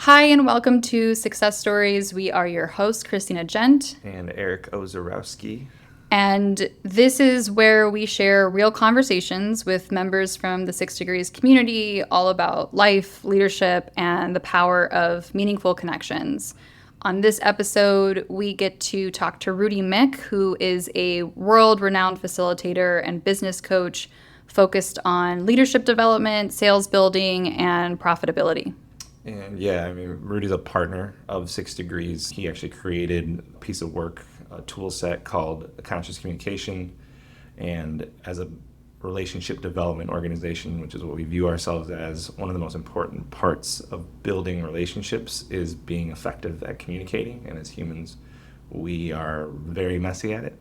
Hi, and welcome to Success Stories. We are your hosts, Christina Gent. And Eric Ozarowski. And this is where we share real conversations with members from the 6 Degrees community, all about life, leadership, and the power of meaningful connections. On this episode, we get to talk to Rudy Miick, who is a world-renowned facilitator and business coach focused on leadership development, sales building, and profitability. And Rudy's a partner of 6 Degrees. He actually created a piece of work, a tool set called Conscious Communication. And as a relationship development organization, which is what we view ourselves as, one of the most important parts of building relationships is being effective at communicating. And as humans, we are very messy at it,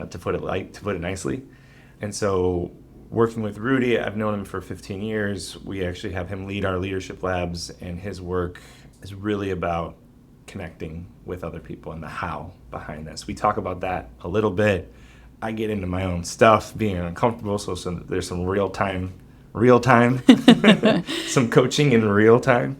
to put it nicely. And so working with Rudy, I've known him for 15 years. We actually have him lead our leadership labs, and his work is really about connecting with other people and the how behind this. We talk about that a little bit. I get into my own stuff, being uncomfortable, so there's some real time, some coaching in real time.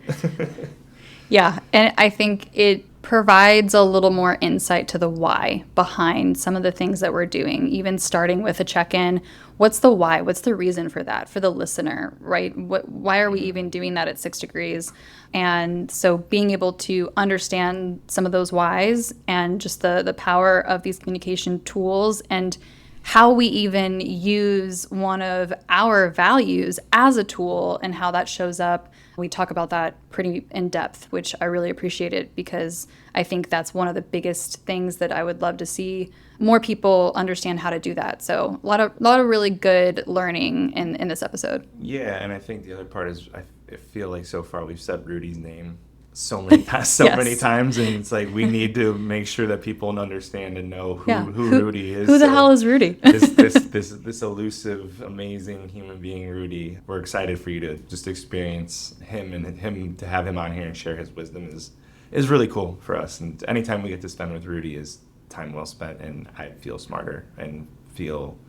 Yeah, and I think it provides a little more insight to the why behind some of the things that we're doing, even starting with a check-in. What's the why? What's the reason for that for the listener, right? Why are we even doing that at 6 Degrees? And so being able to understand some of those whys and just the power of these communication tools and how we even use one of our values as a tool and how that shows up. We talk about that pretty in depth, which I really appreciated because I think that's one of the biggest things that I would love to see more people understand how to do that. So a lot of really good learning in this episode. Yeah, and I think the other part is I feel like so far we've said Rudy's name so many times, and it's like we need to make sure that people understand and know who Rudy is. Who the hell is Rudy? this elusive, amazing human being, Rudy. We're excited for you to just experience him, and him to have him on here and share his wisdom is really cool for us. And anytime we get to spend with Rudy is time well spent, and I feel smarter and feel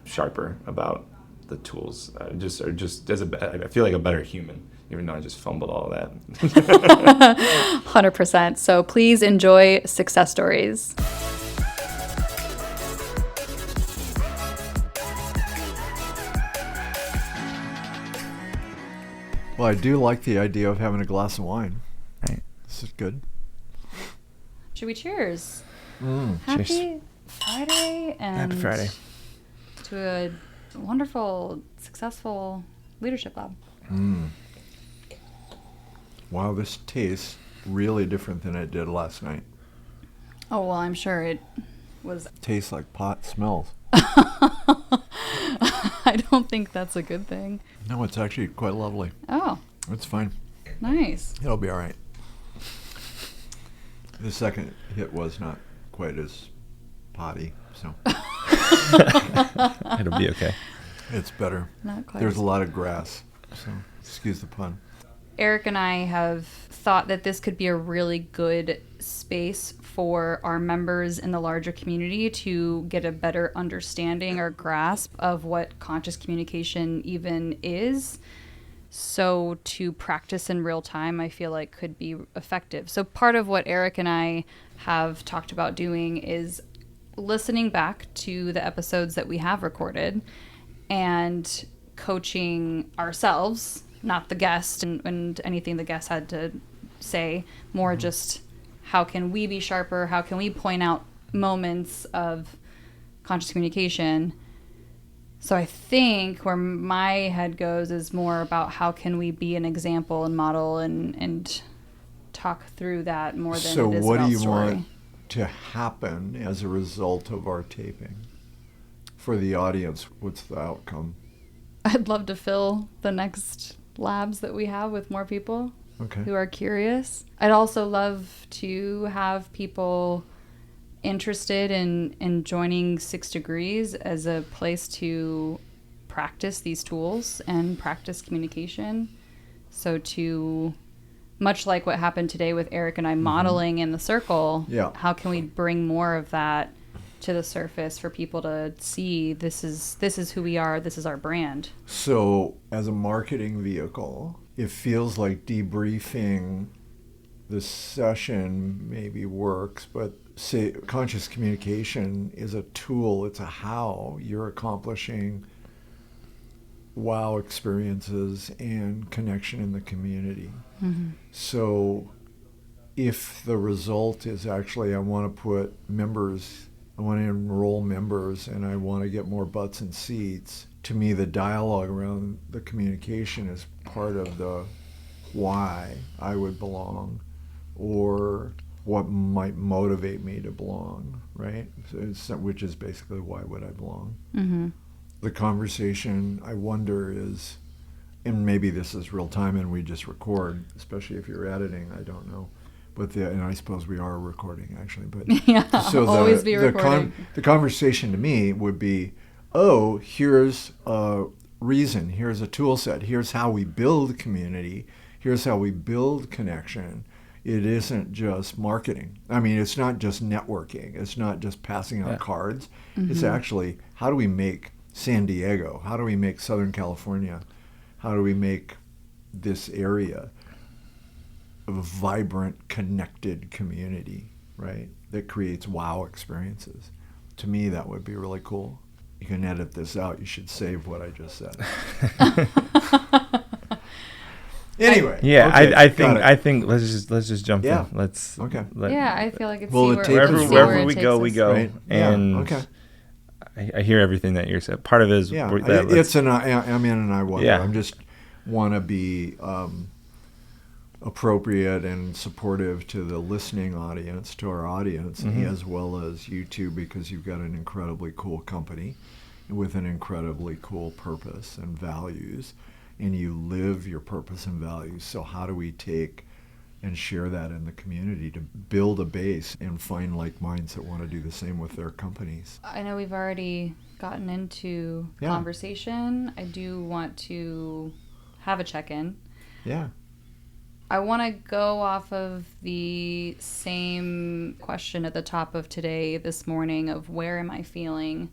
sharper about the tools. I feel like a better human, even though I just fumbled all of that. 100%. So please enjoy Success Stories. Well, I do like the idea of having a glass of wine. Right. This is good. Should we cheers? Cheers. Happy Friday and Happy Friday. To a wonderful, successful leadership lab. Wow, this tastes really different than it did last night. Oh, well, I'm sure it was. Tastes like pot smells. I don't think that's a good thing. No, it's actually quite lovely. Oh. It's fine. Nice. It'll be all right. The second hit was not quite as potty, so. It'll be okay. It's better. Not quite. There's a lot of grass, so excuse the pun. Eric and I have thought that this could be a really good space for our members in the larger community to get a better understanding or grasp of what conscious communication even is. So to practice in real time, I feel like could be effective. So part of what Eric and I have talked about doing is listening back to the episodes that we have recorded and coaching ourselves, not the guest and anything the guest had to say, more just how can we be sharper? How can we point out moments of conscious communication? So I think where my head goes is more about how can we be an example and model and talk through that more than So it is what about do you story. want to happen as a result of our taping? For the audience, what's the outcome? I'd love to fill the next labs that we have with more people who are curious. I'd also love to have people interested in joining 6 Degrees as a place to practice these tools and practice communication. So to, much like what happened today with Eric and I modeling in the circle, how can we bring more of that to the surface for people to see this is who we are, this is our brand. So as a marketing vehicle, it feels like debriefing the session maybe works, but say conscious communication is a tool. It's a how you're accomplishing wow experiences and connection in the community. Mm-hmm. So if the result is actually I want to enroll members and I want to get more butts and seats, to me the dialogue around the communication is part of the why I would belong or what might motivate me to belong, right? Which is basically why would I belong. Mm-hmm. The conversation, I wonder, is, and maybe this is real time and we just record, especially if you're editing, I don't know. But and I suppose we are recording actually. But yeah, so always be recording. The conversation to me would be, oh, here's a reason, here's a tool set, here's how we build community, here's how we build connection. It isn't just marketing. I mean, it's not just networking. It's not just passing out cards. Mm-hmm. It's actually, how do we make San Diego? How do we make Southern California? How do we make this area a vibrant, connected community, right? That creates wow experiences. To me, that would be really cool. You can edit this out. You should save what I just said. Anyway, yeah, okay, I think let's just jump in. Let's Yeah, I feel like it's wherever we go, right? And okay. I hear everything that you're saying. Part of it is I'm in and I wonder. Yeah. I just want to be appropriate and supportive to the listening audience, to our audience, as well as you two, because you've got an incredibly cool company with an incredibly cool purpose and values, and you live your purpose and values. So how do we take and share that in the community to build a base and find like minds that want to do the same with their companies? I know we've already gotten into conversation. I do want to have a check-in. Yeah. I want to go off of the same question at the top of this morning of where am I feeling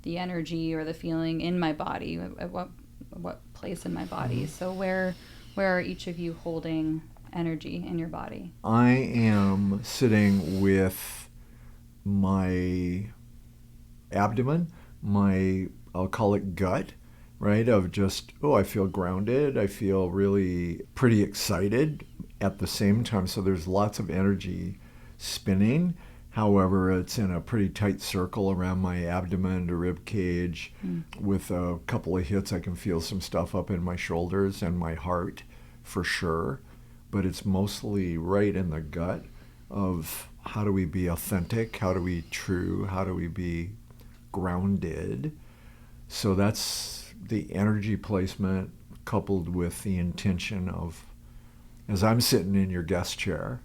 the energy or the feeling in my body, at what place in my body. So where are each of you holding energy in your body? I am sitting with my abdomen, I'll call it gut, right? Of just, I feel grounded. I feel really pretty excited at the same time. So there's lots of energy spinning. However, it's in a pretty tight circle around my abdomen to rib cage. With a couple of hits, I can feel some stuff up in my shoulders and my heart for sure. But it's mostly right in the gut of how do we be authentic? How do we true? How do we be grounded? So that's the energy placement coupled with the intention of, as I'm sitting in your guest chair,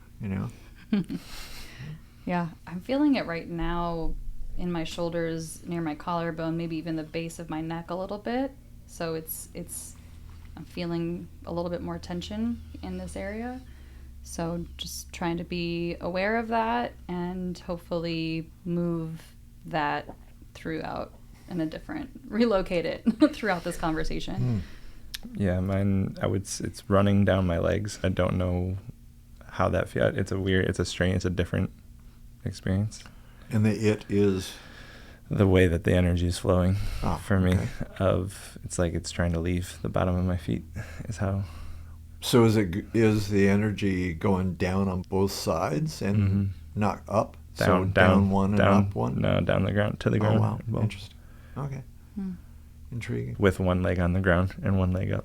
Yeah, I'm feeling it right now in my shoulders, near my collarbone, maybe even the base of my neck a little bit. So I'm feeling a little bit more tension in this area. So just trying to be aware of that and hopefully move that throughout relocate it throughout this conversation. Yeah, mine, it's running down my legs. I don't know how that feels. It's a different experience. And it is the way that the energy is flowing for me. Okay. It's like it's trying to leave the bottom of my feet is how. So is the energy going down on both sides and not up? Down one and up one? No, down the ground to the ground. Oh, wow. Well, interesting. Okay. Intriguing. With one leg on the ground and one leg up.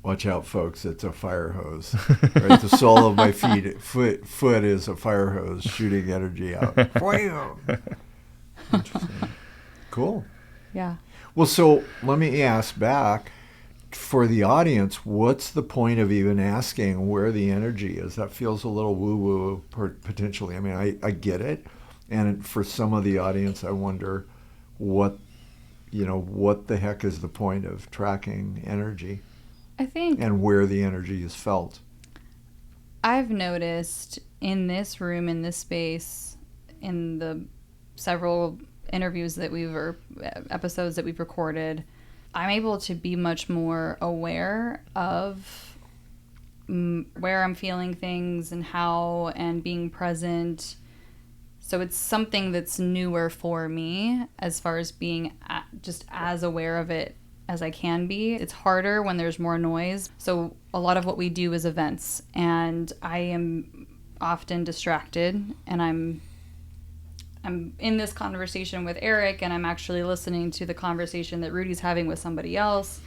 Watch out, folks. It's a fire hose. Right? The sole of my foot is a fire hose shooting energy out. Interesting. Cool. Yeah. Well, so let me ask back, for the audience, what's the point of even asking where the energy is? That feels a little woo-woo potentially. I mean, I get it. And for some of the audience, I wonder what the heck is the point of tracking energy? I think. And where the energy is felt. I've noticed in this room, in this space, in the several interviews or episodes that we've recorded, I'm able to be much more aware of where I'm feeling things and how, and being present. So it's something that's newer for me as far as being just as aware of it as I can be. It's harder when there's more noise. So a lot of what we do is events, and I am often distracted, and I'm in this conversation with Eric, and I'm actually listening to the conversation that Rudy's having with somebody else.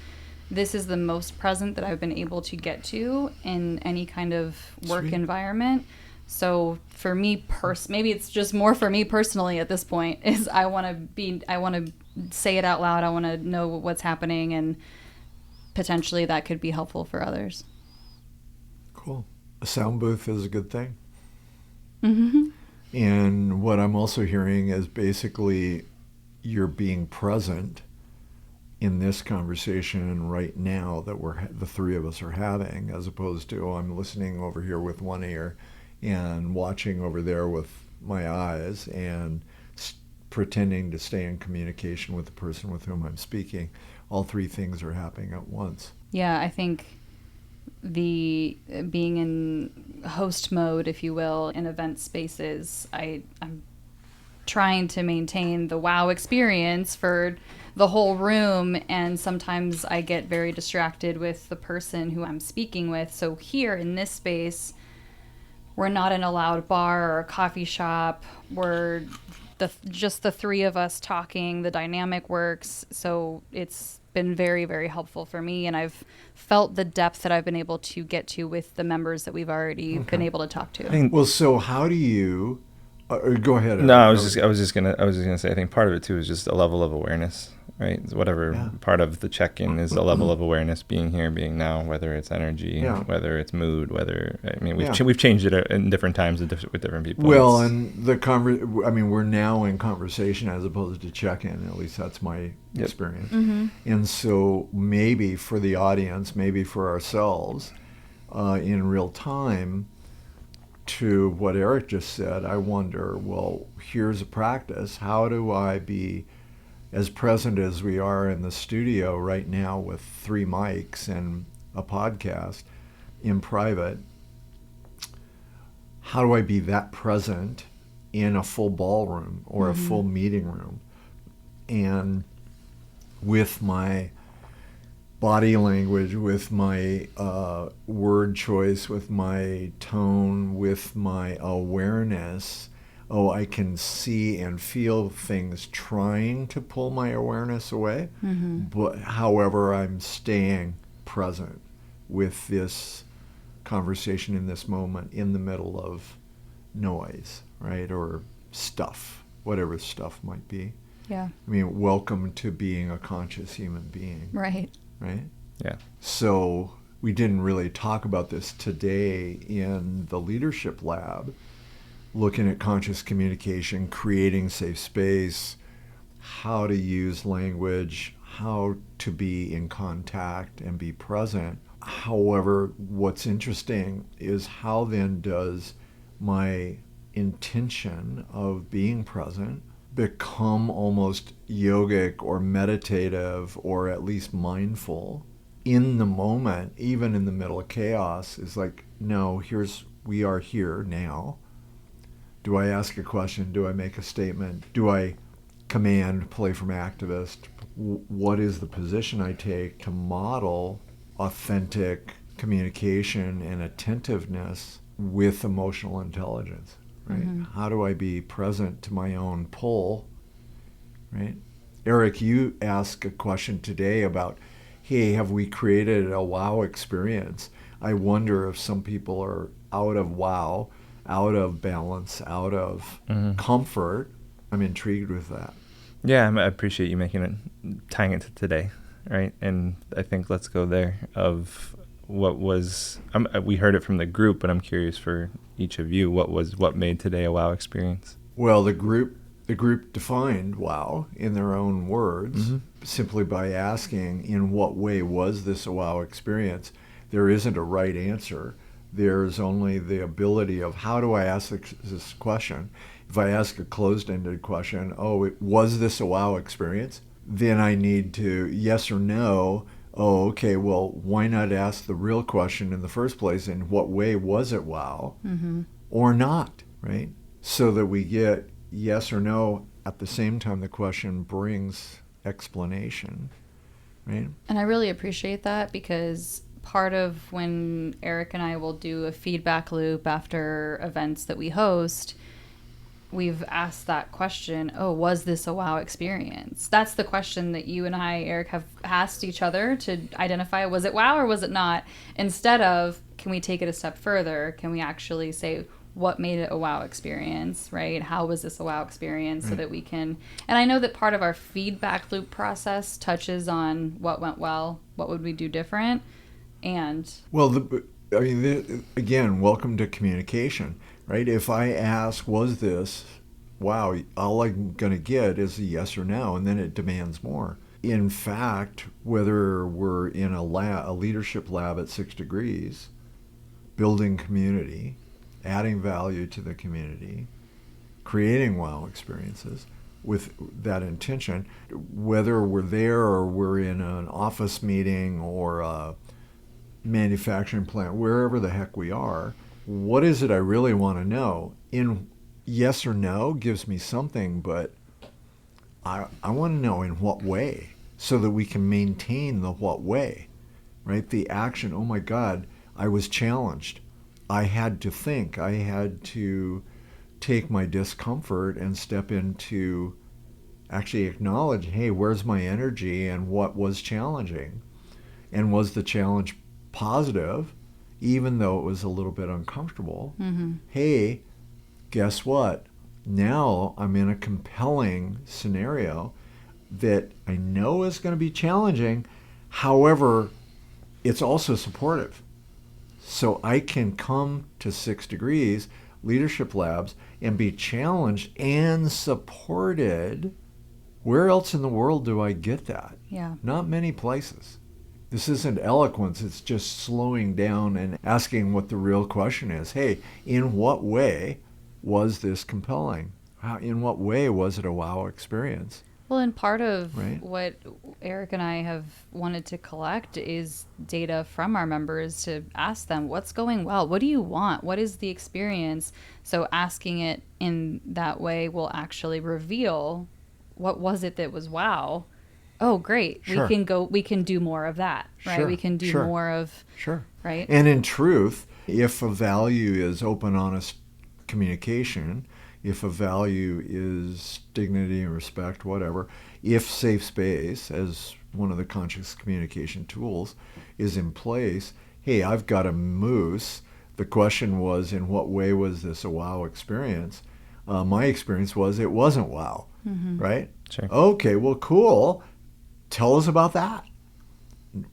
This is the most present that I've been able to get to in any kind of work Sweet. environment. So for me, maybe it's just more for me personally at this point, is I want to say it out loud. I want to know what's happening, and potentially that could be helpful for others. Cool. A sound booth is a good thing. Mm-hmm. And what I'm also hearing is basically you're being present in this conversation right now that the three of us are having, as opposed to, I'm listening over here with one ear and watching over there with my eyes and pretending to stay in communication with the person with whom I'm speaking. All three things are happening at once. Yeah, I think the being in host mode, if you will, in event spaces, I'm trying to maintain the wow experience for the whole room, and sometimes I get very distracted with the person who I'm speaking with. So here in this space, we're not in a loud bar or a coffee shop. We're just the three of us talking. The dynamic works. So it's been very, very helpful for me. And I've felt the depth that I've been able to get to with the members that we've already been able to talk to. Well, so how do you, go ahead. No, I was just gonna say, I think part of it too is just a level of awareness, right? Whatever part of the check-in is a level of awareness, being here, being now, whether it's energy, whether it's mood, we've changed it in different times with different people. Well, and we're now in conversation as opposed to check-in. At least that's my experience. Mm-hmm. And so maybe for the audience, maybe for ourselves, in real time, to what Eric just said, I wonder, well, here's a practice. How do I be as present as we are in the studio right now with 3 mics and a podcast in private? How do I be that present in a full ballroom or a full meeting room? And with my body language, with my word choice, with my tone, with my awareness, I can see and feel things trying to pull my awareness away. Mm-hmm. But however, I'm staying present with this conversation in this moment in the middle of noise, right? Or stuff, whatever stuff might be. Yeah. I mean, welcome to being a conscious human being. Right. Right? Yeah. So we didn't really talk about this today in the leadership lab, looking at conscious communication, creating safe space, how to use language, how to be in contact and be present. However, what's interesting is how then does my intention of being present become almost yogic or meditative or at least mindful in the moment, even in the middle of chaos? Is like, no, we are here now. Do I ask a question? Do I make a statement? Do I command, play from activist? What is the position I take to model authentic communication and attentiveness with emotional intelligence? Right? Mm-hmm. How do I be present to my own pull? Right? Eric, you asked a question today about, hey, have we created a wow experience? I wonder if some people are out of wow, out of balance, out of comfort. I'm intrigued with that. Yeah, I appreciate you tying it to today, right? And I think let's go there of what was, we heard it from the group, but I'm curious for each of you, what made today a wow experience? Well, the group defined wow in their own words, simply by asking, in what way was this a wow experience? There isn't a right answer. There's only the ability of, how do I ask this question? If I ask a closed-ended question, was this a wow experience? Then I need to, yes or no, oh, okay, well, why not ask the real question in the first place? In what way was it wow or not, right? So that we get yes or no at the same time the question brings explanation, right? And I really appreciate that, because part of when Eric and I will do a feedback loop after events that we host, we've asked that question, oh, was this a wow experience? That's the question that you and I, Eric, have asked each other to identify, was it wow or was it not? Instead of, can we take it a step further? Can we actually say, what made it a wow experience, right? How was this a wow experience, so that we can, and I know that part of our feedback loop process touches on what went well, what would we do different, and Well, again, welcome to communication, right? If I ask, was this, wow, all I'm going to get is a yes or no, and then it demands more. In fact, whether we're in a leadership lab at 6 Degrees, building community, adding value to the community, creating wow experiences with that intention, whether we're there or we're in an office meeting or a manufacturing plant, wherever the heck we are, what is it I really want to know? In yes or no gives me something, but I want to know in what way, so that we can maintain the what way, right? The action, oh my God, I was challenged. I had to think. I had to take my discomfort and step into actually acknowledge, hey, where's my energy and what was challenging? And was the challenge positive, even though it was a little bit uncomfortable? Hey, guess what? Now I'm in a compelling scenario that I know is going to be challenging. However, it's also supportive. So I can come to 6 Degrees Leadership Labs and be challenged and supported. Where else in the world do I get that? yeah. Not many places. This isn't eloquence, it's just slowing down and asking what the real question is. Hey, in what way was this compelling? In what way was it a wow experience? Well, and part of Right. what Eric and I have wanted to collect is data from our members to ask them, what's going well? What do you want? What is the experience? So asking it in that way will actually reveal, what was it that was wow? Oh, great. Sure. We can do more of that, right? Sure, We can do sure. more of, Sure. right? And in truth, if a value is open, honest communication, if a value is dignity and respect, whatever, if safe space, as one of the conscious communication tools, is in place, hey, I've got a moose. The question was, in what way was this a wow experience? My experience was it wasn't wow, right? Sure. Okay, well, cool. Tell us about that.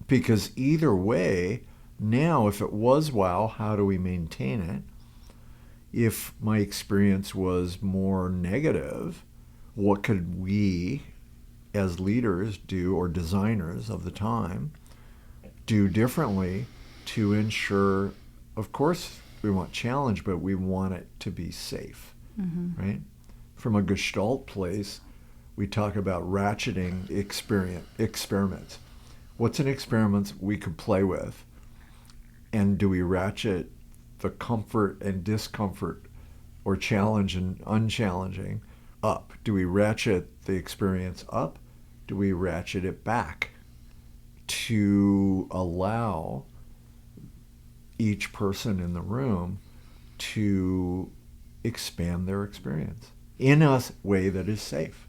Because either way, now if it was wow, how do we maintain it? If my experience was more negative, what could we as leaders do, or designers of the time, do differently to ensure, of course, we want challenge, but we want it to be safe, right? From a Gestalt place, we talk about ratcheting experiments. What's an experiment we could play with? And do we ratchet the comfort and discomfort, or challenge and unchallenging, up? Do we ratchet the experience up? Do we ratchet it back to allow each person in the room to expand their experience in a way that is safe?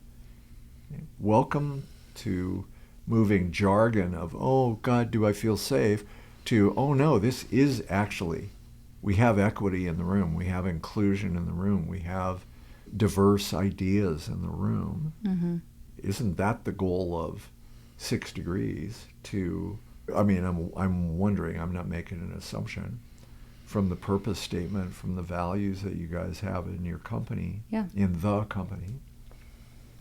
Welcome to moving jargon of, oh God, do I feel safe, to, oh no, this is actually, we have equity in the room, we have inclusion in the room, we have diverse ideas in the room. Isn't that the goal of 6 Degrees? I'm wondering, I'm not making an assumption, from the purpose statement, from the values that you guys have in your company, in the company.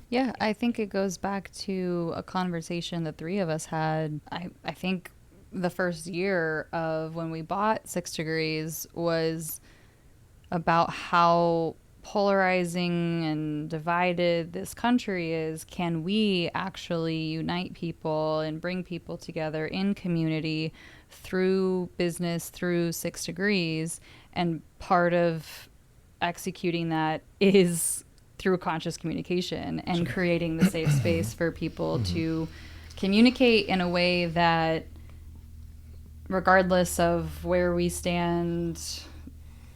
Yeah, I think it goes back to a conversation the three of us had. I think the first year of when we bought 6 Degrees was about how polarizing and divided this country is, can we actually unite people and bring people together in community through business, through 6 degrees? And part of executing that is through conscious communication and creating the safe space for people to communicate in a way that, regardless of where we stand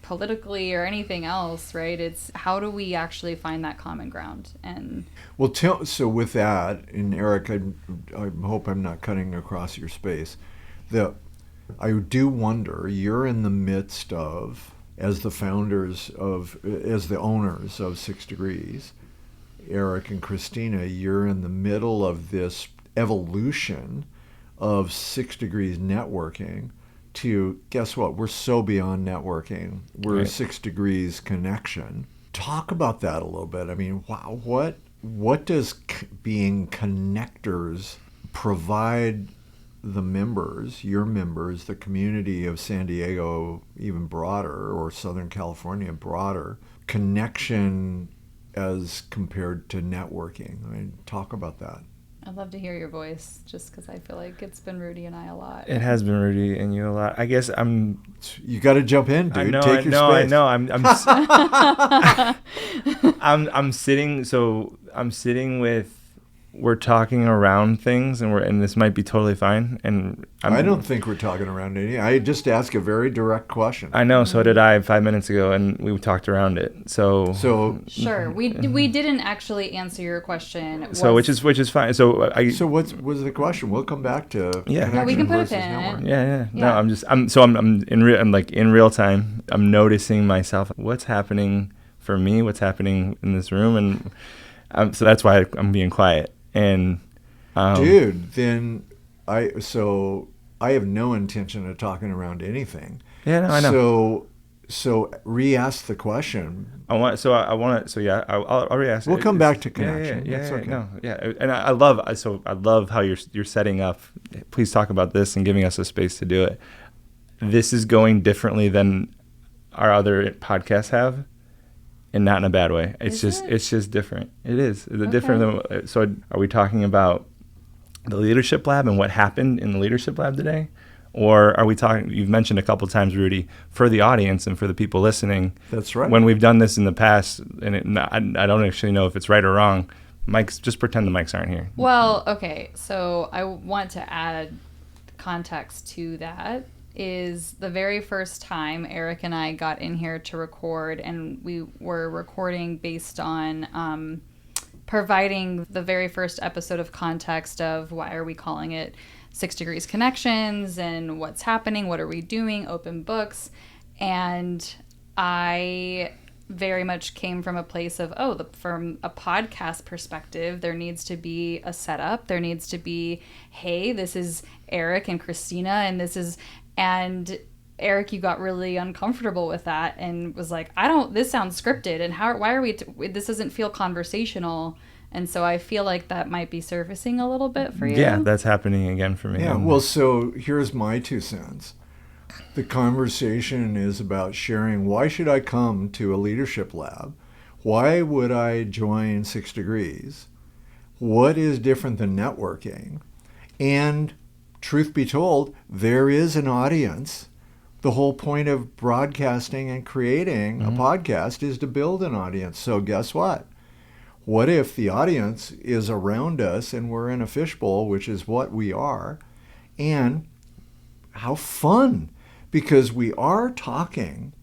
politically or anything else, right? It's how do we actually find that common ground? And Well, so with that, and Eric, I hope I'm not cutting across your space. I do wonder, you're in the midst of, as the owners of 6 Degrees, Eric and Christina, you're in the middle of this evolution of 6 Degrees networking to, guess what, we're so beyond networking. We're Right. 6 Degrees connection. Talk about that a little bit. I mean, wow, what does being connectors provide the members, your members, the community of San Diego, even broader, or Southern California broader, connection as compared to networking? I mean, talk about that. I'd love to hear your voice, just because I feel like it's been Rudy and I a lot. It has been Rudy and you a lot. I guess You got to jump in, dude. I know. Take your I space. know. I'm sitting. So I'm sitting with. We're talking around things, and this might be totally fine. And I don't think we're talking around any. I just asked a very direct question. I know. So did I 5 minutes ago, and we talked around it. So Sure, we didn't actually answer your question. which is fine. So what was the question? We'll come back to Yeah. No, we can connection put a versus pin in it. network. Yeah. Yeah. No, I'm in real time. I'm noticing myself. What's happening for me? What's happening in this room? And so that's why I'm being quiet. And Dude, then I have no intention of talking around anything. Yeah, no, I know. So re-ask the question. I'll re-ask. We'll come back to Yeah, connection. Yeah, That's okay. No, yeah. And I love how you're setting up. Please talk about this and giving us a space to do it. This is going differently than our other podcasts have, and not in a bad way. It's just different. It is different than. So are we talking about the leadership lab and what happened in the leadership lab today? Or are we talking, you've mentioned a couple times, Rudy, for the audience and for the people listening. That's right. When we've done this in the past, and I don't actually know if it's right or wrong, mics, just pretend the mics aren't here. Well, okay, so I want to add context to that. Is the very first time Eric and I got in here to record, and we were recording based on providing the very first episode of context of why are we calling it 6 Degrees Connections and what's happening, what are we doing, open books. And I very much came from a place of, from a podcast perspective, there needs to be a setup. There needs to be, hey, this is Eric and Christina, and Eric, you got really uncomfortable with that and was like, this sounds scripted, and why are we, this doesn't feel conversational. And so I feel like that might be surfacing a little bit for you. Yeah, that's happening again for me. Yeah, well, so here's my 2 cents. The conversation is about sharing, why should I come to a leadership lab? Why would I join 6 Degrees? What is different than networking? And truth be told, there is an audience. The whole point of broadcasting and creating a podcast is to build an audience. So guess what? What if the audience is around us and we're in a fishbowl, which is what we are, and how fun, because we are talking.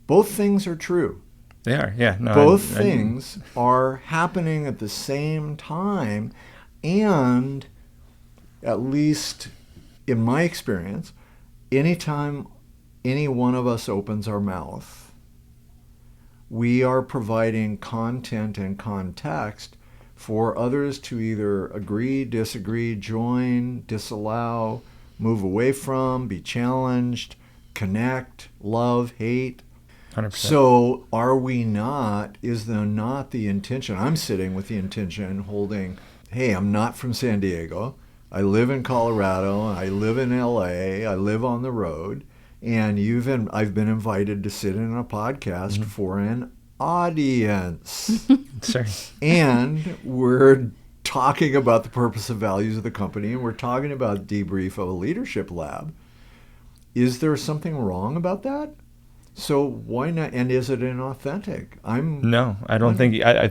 Both things are true. They are, yeah. No, Both things are happening at the same time, and at least in my experience, anytime any one of us opens our mouth, we are providing content and context for others to either agree, disagree, join, disallow, move away from, be challenged, connect, love, hate. 100%. So is there not the intention? I'm sitting with the intention holding, hey, I'm not from San Diego. I live in Colorado. I live in LA. I live on the road. And I've been invited to sit in a podcast for an audience. Sure. And we're talking about the purpose and values of the company, and we're talking about debrief of a leadership lab. Is there something wrong about that? So why not? And is it inauthentic? No, I don't think. I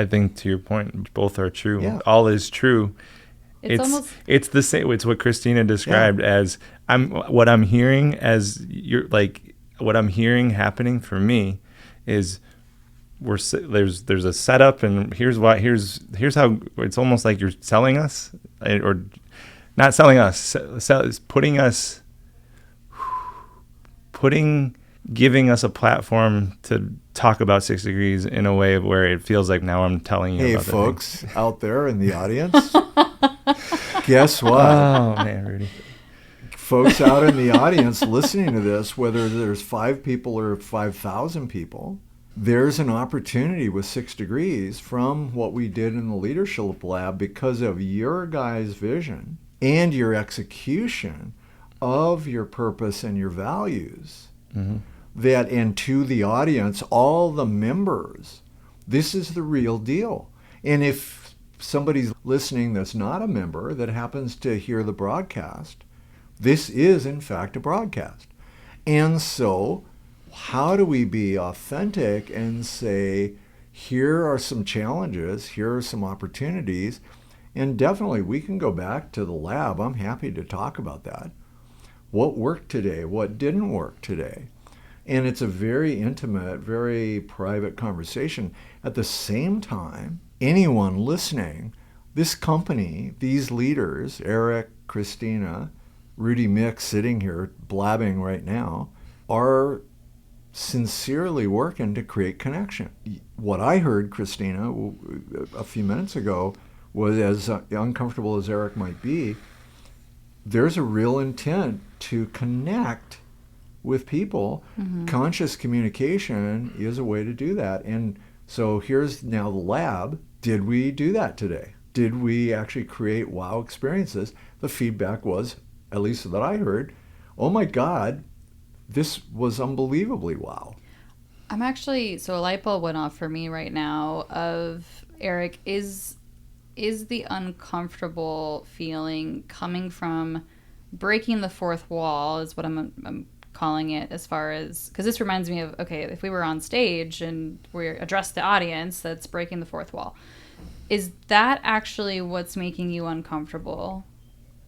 think to your point, both are true. Yeah. All is true. It's the same. It's what Christina described as what I'm hearing as what I'm hearing happening for me is there's a setup, and here's how it's almost like you're selling us, or not selling us, giving us a platform to talk about 6 Degrees in a way where it feels like now I'm telling you. Hey, about folks out there in the audience, guess what? Oh man, Rudy. Folks out in the audience listening to this, whether there's 5 people or 5,000 people, there's an opportunity with 6 Degrees from what we did in the leadership lab because of your guys' vision and your execution of your purpose and your values. Mm-hmm. That, and to the audience, all the members, this is the real deal. And if somebody's listening that's not a member that happens to hear the broadcast, this is in fact a broadcast. And so how do we be authentic and say, here are some challenges, here are some opportunities, and definitely we can go back to the lab. I'm happy to talk about that. What worked today? What didn't work today? And it's a very intimate, very private conversation. At the same time, anyone listening, this company, these leaders, Eric, Christina, Rudy Miick sitting here blabbing right now, are sincerely working to create connection. What I heard, Christina, a few minutes ago was, as uncomfortable as Eric might be, there's a real intent to connect with people. Mm-hmm. Conscious communication is a way to do that. And so here's now the lab. Did we do that today? Did we actually create wow experiences? The feedback was, at least that I heard, oh my God, this was unbelievably wow. I'm actually, so a light bulb went off for me right now of, Eric, is the uncomfortable feeling coming from breaking the fourth wall is what I'm calling it, as far as, because this reminds me of, okay, if we were on stage and we address the audience, that's breaking the fourth wall. Is that actually what's making you uncomfortable?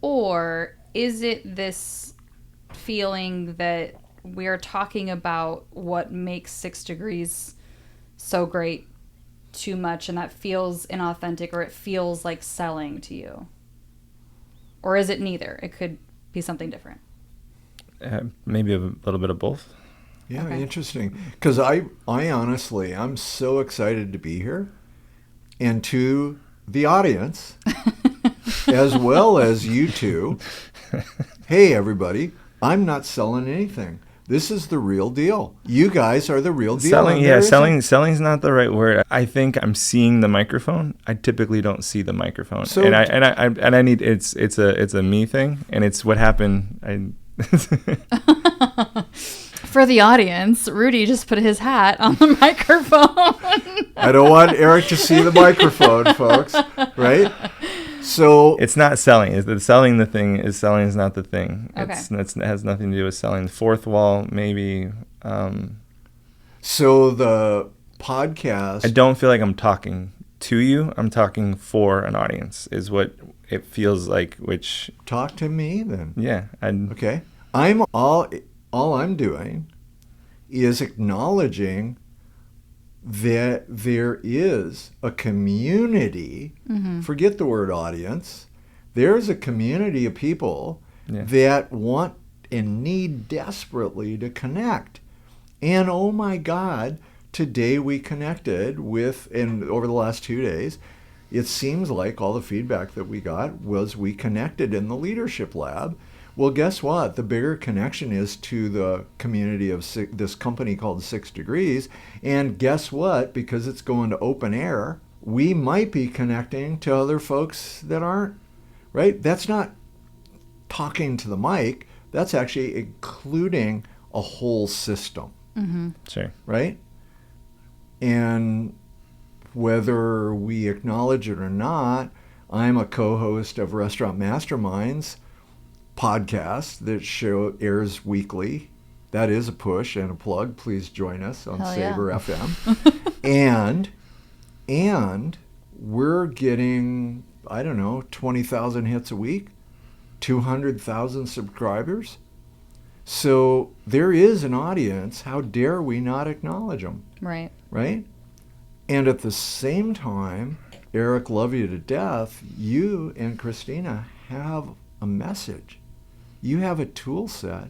Or is it this feeling that we're talking about what makes 6 Degrees so great too much, and that feels inauthentic, or it feels like selling to you? Or is it neither? It could be something different. Maybe a little bit of both. Yeah, okay. Interesting. Because I honestly, I'm so excited to be here. And to the audience, as well as you two, hey, everybody, I'm not selling anything. This is the real deal. You guys are the real deal. Selling's not the right word. I think I'm seeing the microphone. I typically don't see the microphone, so, I need it's a me thing, and it's what happened. For the audience, Rudy just put his hat on the microphone. I don't want Eric to see the microphone, folks. Right? So it's not selling. Selling is not the thing. Okay. It has nothing to do with selling. The fourth wall, maybe. So the podcast. I don't feel like I'm talking to you. I'm talking for an audience, is what it feels like. Which talk to me then. Yeah. Okay. I'm all I'm doing is acknowledging that there is a community, forget the word audience, there's a community of people that want and need desperately to connect. And oh my God, today we connected with, and over the last 2 days, it seems like all the feedback that we got was we connected in the leadership lab. Well, guess what? The bigger connection is to the community of this company called 6 Degrees. And guess what? Because it's going to open air, we might be connecting to other folks that aren't, right? That's not talking to the mic. That's actually including a whole system. Sure. Right? And whether we acknowledge it or not, I'm a co-host of Restaurant Masterminds podcast that airs weekly. That is a push and a plug. Please join us on Hell Saber yeah. FM. and we're getting, I don't know, 20,000 hits a week, 200,000 subscribers. So there is an audience. How dare we not acknowledge them? Right. Right? And at the same time, Eric, love you to death. You and Christina have a message. You have a tool set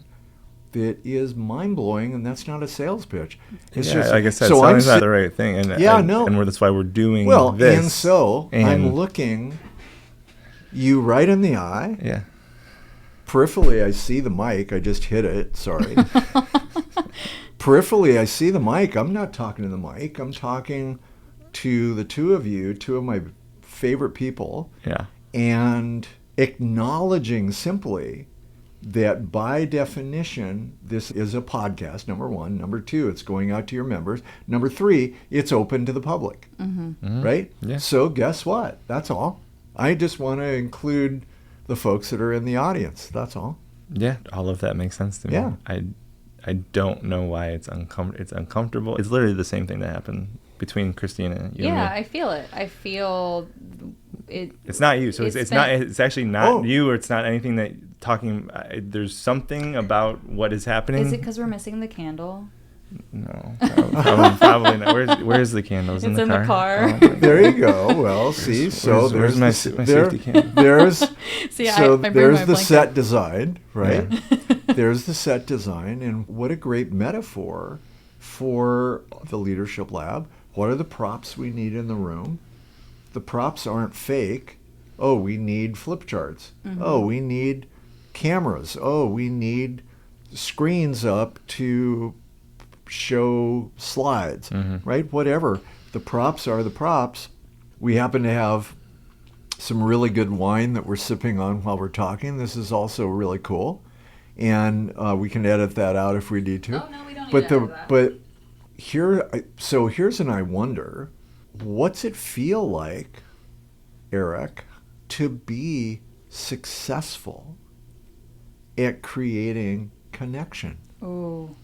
that is mind-blowing, and that's not a sales pitch. It's just, like I said, selling not the right thing. And that's why we're doing this. And so I'm looking you right in the eye. Yeah. Peripherally, I see the mic. I just hit it. Sorry. Peripherally, I see the mic. I'm not talking to the mic. I'm talking to the two of you, two of my favorite people. Yeah. And acknowledging simply that by definition, this is a podcast, number one. Number two, it's going out to your members. Number three, it's open to the public. Right? Yeah. So guess what? That's all. I just want to include the folks that are in the audience. That's all. Yeah, all of that makes sense to me. Yeah. I don't know why it's uncomfortable. It's literally the same thing that happened between Christina and you. Yeah, and me. I feel it. I feel it. It's not you. So it's not. It's actually not you, or it's not anything that talking. There's something about what is happening. Is it because we're missing the candle? No, probably not. Where's the candles? It's in the car. Oh, my There you go. Well, see, so where's my safety candle? There's See, so I bring there's my the blanket. set design, right? Yeah. There's the set design, and what a great metaphor for the Leadership Lab. What are the props we need in the room? The props aren't fake. Oh, we need flip charts. Oh, we need cameras. Oh, we need screens up to show slides, right? Whatever. The props are the props. We happen to have some really good wine that we're sipping on while we're talking. This is also really cool. And we can edit that out if we need to. Oh, no, we don't need to edit that. But here's an I wonder. What's it feel like, Eric, to be successful at creating connection? Ooh.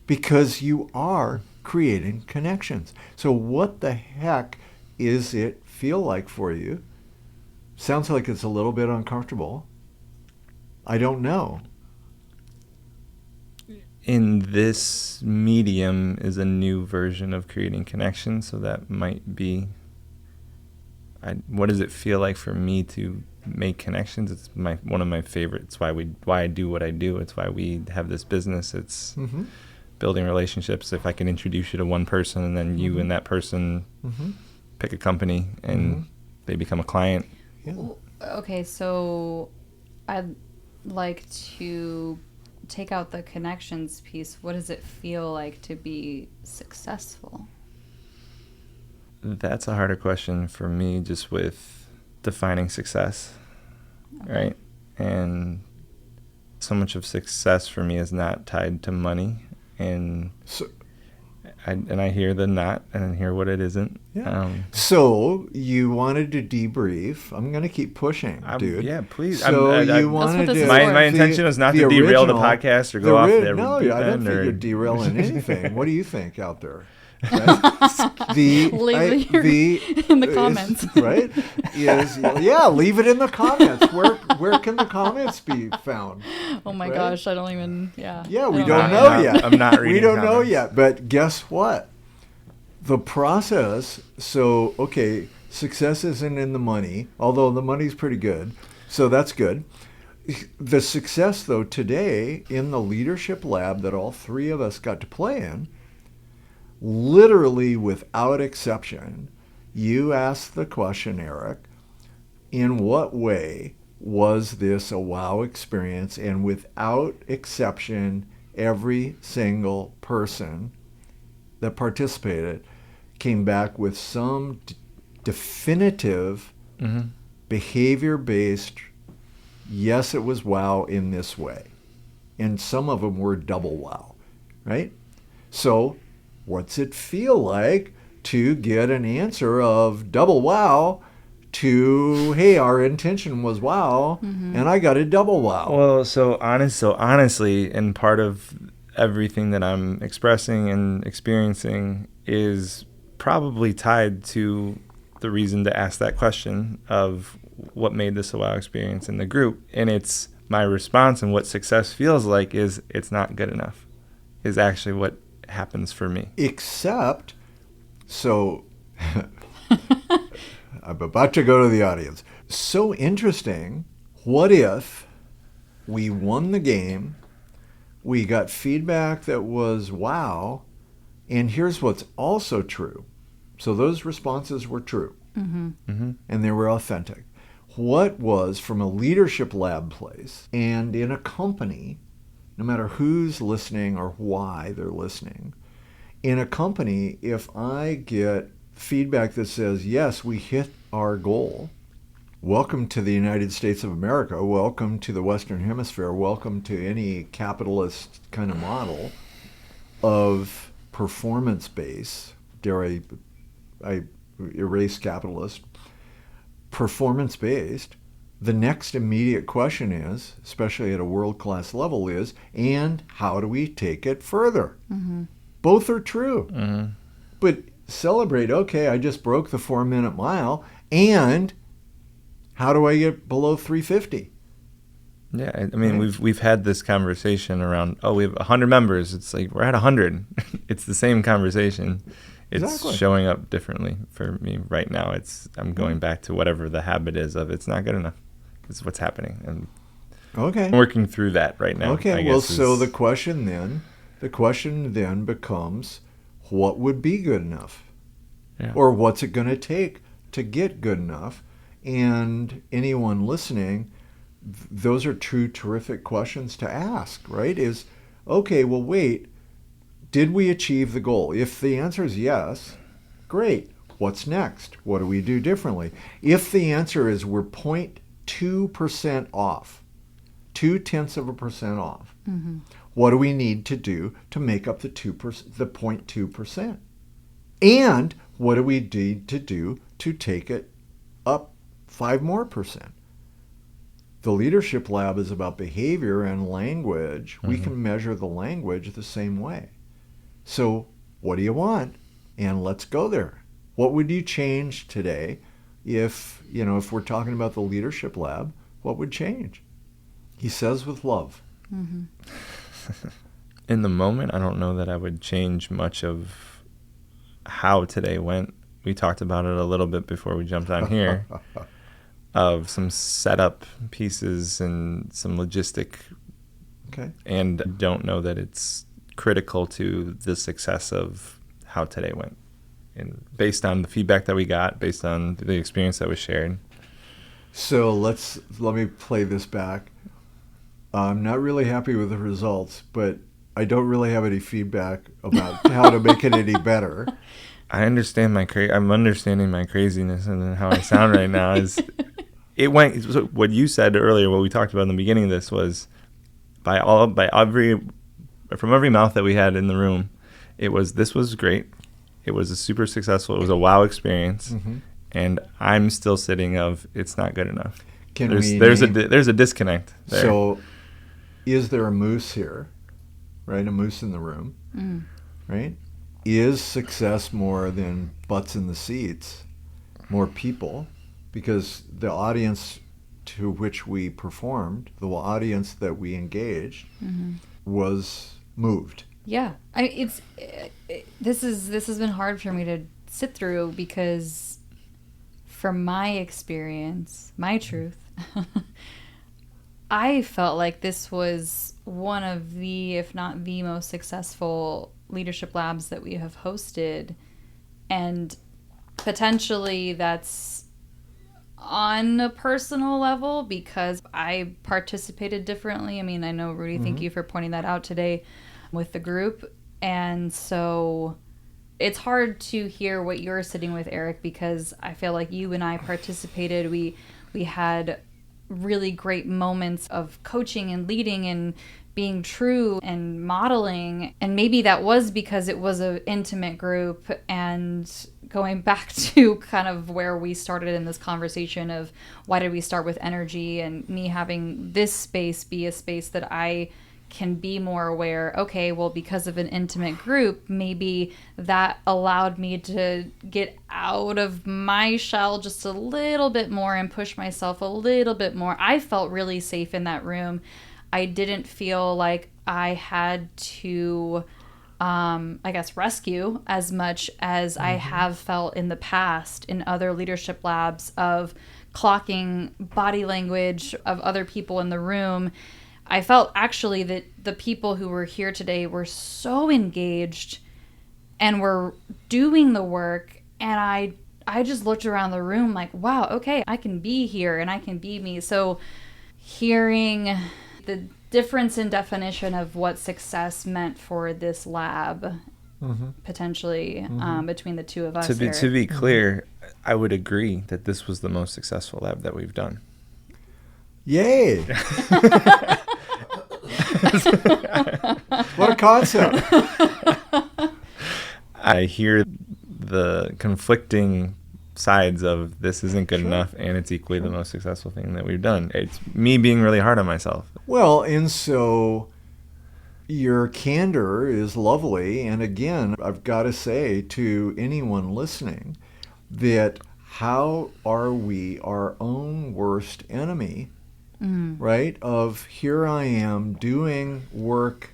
Because you are creating connections. So what the heck is it feel like for you? Sounds like it's a little bit uncomfortable. I don't know. In this medium is a new version of creating connection, so that might be. What does it feel like for me to make connections? It's one of my favorites. Why I do what I do. It's why we have this business. It's building relationships. If I can introduce you to one person, and then you and that person pick a company, and they become a client. Yeah. Okay, so I'd like to take out the connections piece. What does it feel like to be successful? That's a harder question for me, just with defining success, right? And so much of success for me is not tied to money, and I hear the not, and I hear what it isn't. Yeah. So you wanted to debrief. I'm going to keep pushing, dude. Yeah, please. So you wanted to. My intention was not to derail the podcast or go off there. No, I don't think you're derailing anything. What do you think out there? Right? Leave it in the comments. Right? Leave it in the comments. Where can the comments be found? Oh my gosh, I don't even. Yeah. Yeah, we don't know yet. I'm not reading. We don't know comments. yet. But guess what? The process. So okay, success isn't in the money, although the money's pretty good. So that's good. The success, though, today in the Leadership Lab that all three of us got to play in. Literally, without exception, you asked the question, Eric, in what way was this a wow experience? And without exception, every single person that participated came back with some definitive behavior-based, yes, it was wow in this way. And some of them were double wow, right? So what's it feel like to get an answer of double wow to, hey, our intention was wow, and I got a double wow. Well, so honestly, and part of everything that I'm expressing and experiencing is probably tied to the reason to ask that question of what made this a wow experience in the group. And it's my response, and what success feels like is it's not good enough, is actually what happens for me. Except, so I'm about to go to the audience. So interesting. What if we won the game, we got feedback that was wow, and here's what's also true. So those responses were true, and they were authentic. What was from a leadership lab place and in a company, no matter who's listening or why they're listening, in a company, if I get feedback that says, yes, we hit our goal, welcome to the United States of America, welcome to the Western Hemisphere, welcome to any capitalist kind of model of performance-based, dare I erase capitalist, performance-based, the next immediate question is, especially at a world-class level, is, and how do we take it further? Both are true. But celebrate, okay, I just broke the 4-minute mile, and how do I get below 350? Yeah, I mean, we've had this conversation around, we have 100 members. It's like, we're at 100. It's the same conversation. It's Exactly. showing up differently for me right now. I'm going back to whatever the habit is of it's not good enough. It's what's happening. And Okay. I'm working through that right now. Okay, I well, guess so the question then becomes, what would be good enough? Yeah. Or what's it going to take to get good enough? And anyone listening, those are two terrific questions to ask, right? Is, okay, well, wait, did we achieve the goal? If the answer is yes, great. What's next? What do we do differently? If the answer is we're 0.2% off, 0.2% off, what do we need to do to make up the 0.2%? And what do we need to do to take it up 5% more? The Leadership Lab is about behavior and language. We can measure the language the same way. So what do you want? And let's go there. What would you change today if we're talking about the Leadership Lab, what would change? He says with love. In the moment, I don't know that I would change much of how today went. We talked about it a little bit before we jumped on here, of some setup pieces and some logistic. Okay. And I don't know that it's critical to the success of how today went. And based on the feedback that we got, based on the experience that was shared. So let me play this back. I'm not really happy with the results, but I don't really have any feedback about how to make it any better. I understand I'm understanding my craziness, and then how I sound right now is it went. So what you said earlier, what we talked about in the beginning of this was from every mouth that we had in the room, this was great. It was a super successful. It was a wow experience, and I'm still sitting of it's not good enough. There's a disconnect there. So, is there a moose here? Right, a moose in the room. Right? Is success more than butts in the seats? More people? Because the audience to which we performed, the audience that we engaged, was moved. Yeah, this has been hard for me to sit through because, from my experience, my truth, I felt like this was one of the, if not the most successful leadership labs that we have hosted, and potentially that's on a personal level because I participated differently. I mean, I know, Rudy, thank you for pointing that out today with the group. And so it's hard to hear what you're sitting with, Eric, because I feel like you and I participated. We had really great moments of coaching and leading and being true and modeling. And maybe that was because it was an intimate group. And going back to kind of where we started in this conversation of why did we start with energy, and me having this space be a space that I can be more aware, okay, well, because of an intimate group, maybe that allowed me to get out of my shell just a little bit more and push myself a little bit more. I felt really safe in that room. I didn't feel like I had to, I guess, rescue as much as I have felt in the past in other leadership labs of clocking body language of other people in the room. I felt actually that the people who were here today were so engaged and were doing the work. And I just looked around the room like, wow, okay, I can be here and I can be me. So hearing the difference in definition of what success meant for this lab, potentially, between the two of us. To be clear, I would agree that this was the most successful lab that we've done. Yay! What a concept. I hear the conflicting sides of this isn't good enough, and it's equally the most successful thing that we've done. It's me being really hard on myself. Well, and so your candor is lovely. And again, I've got to say to anyone listening that how are we our own worst enemy? Right? Of here I am doing work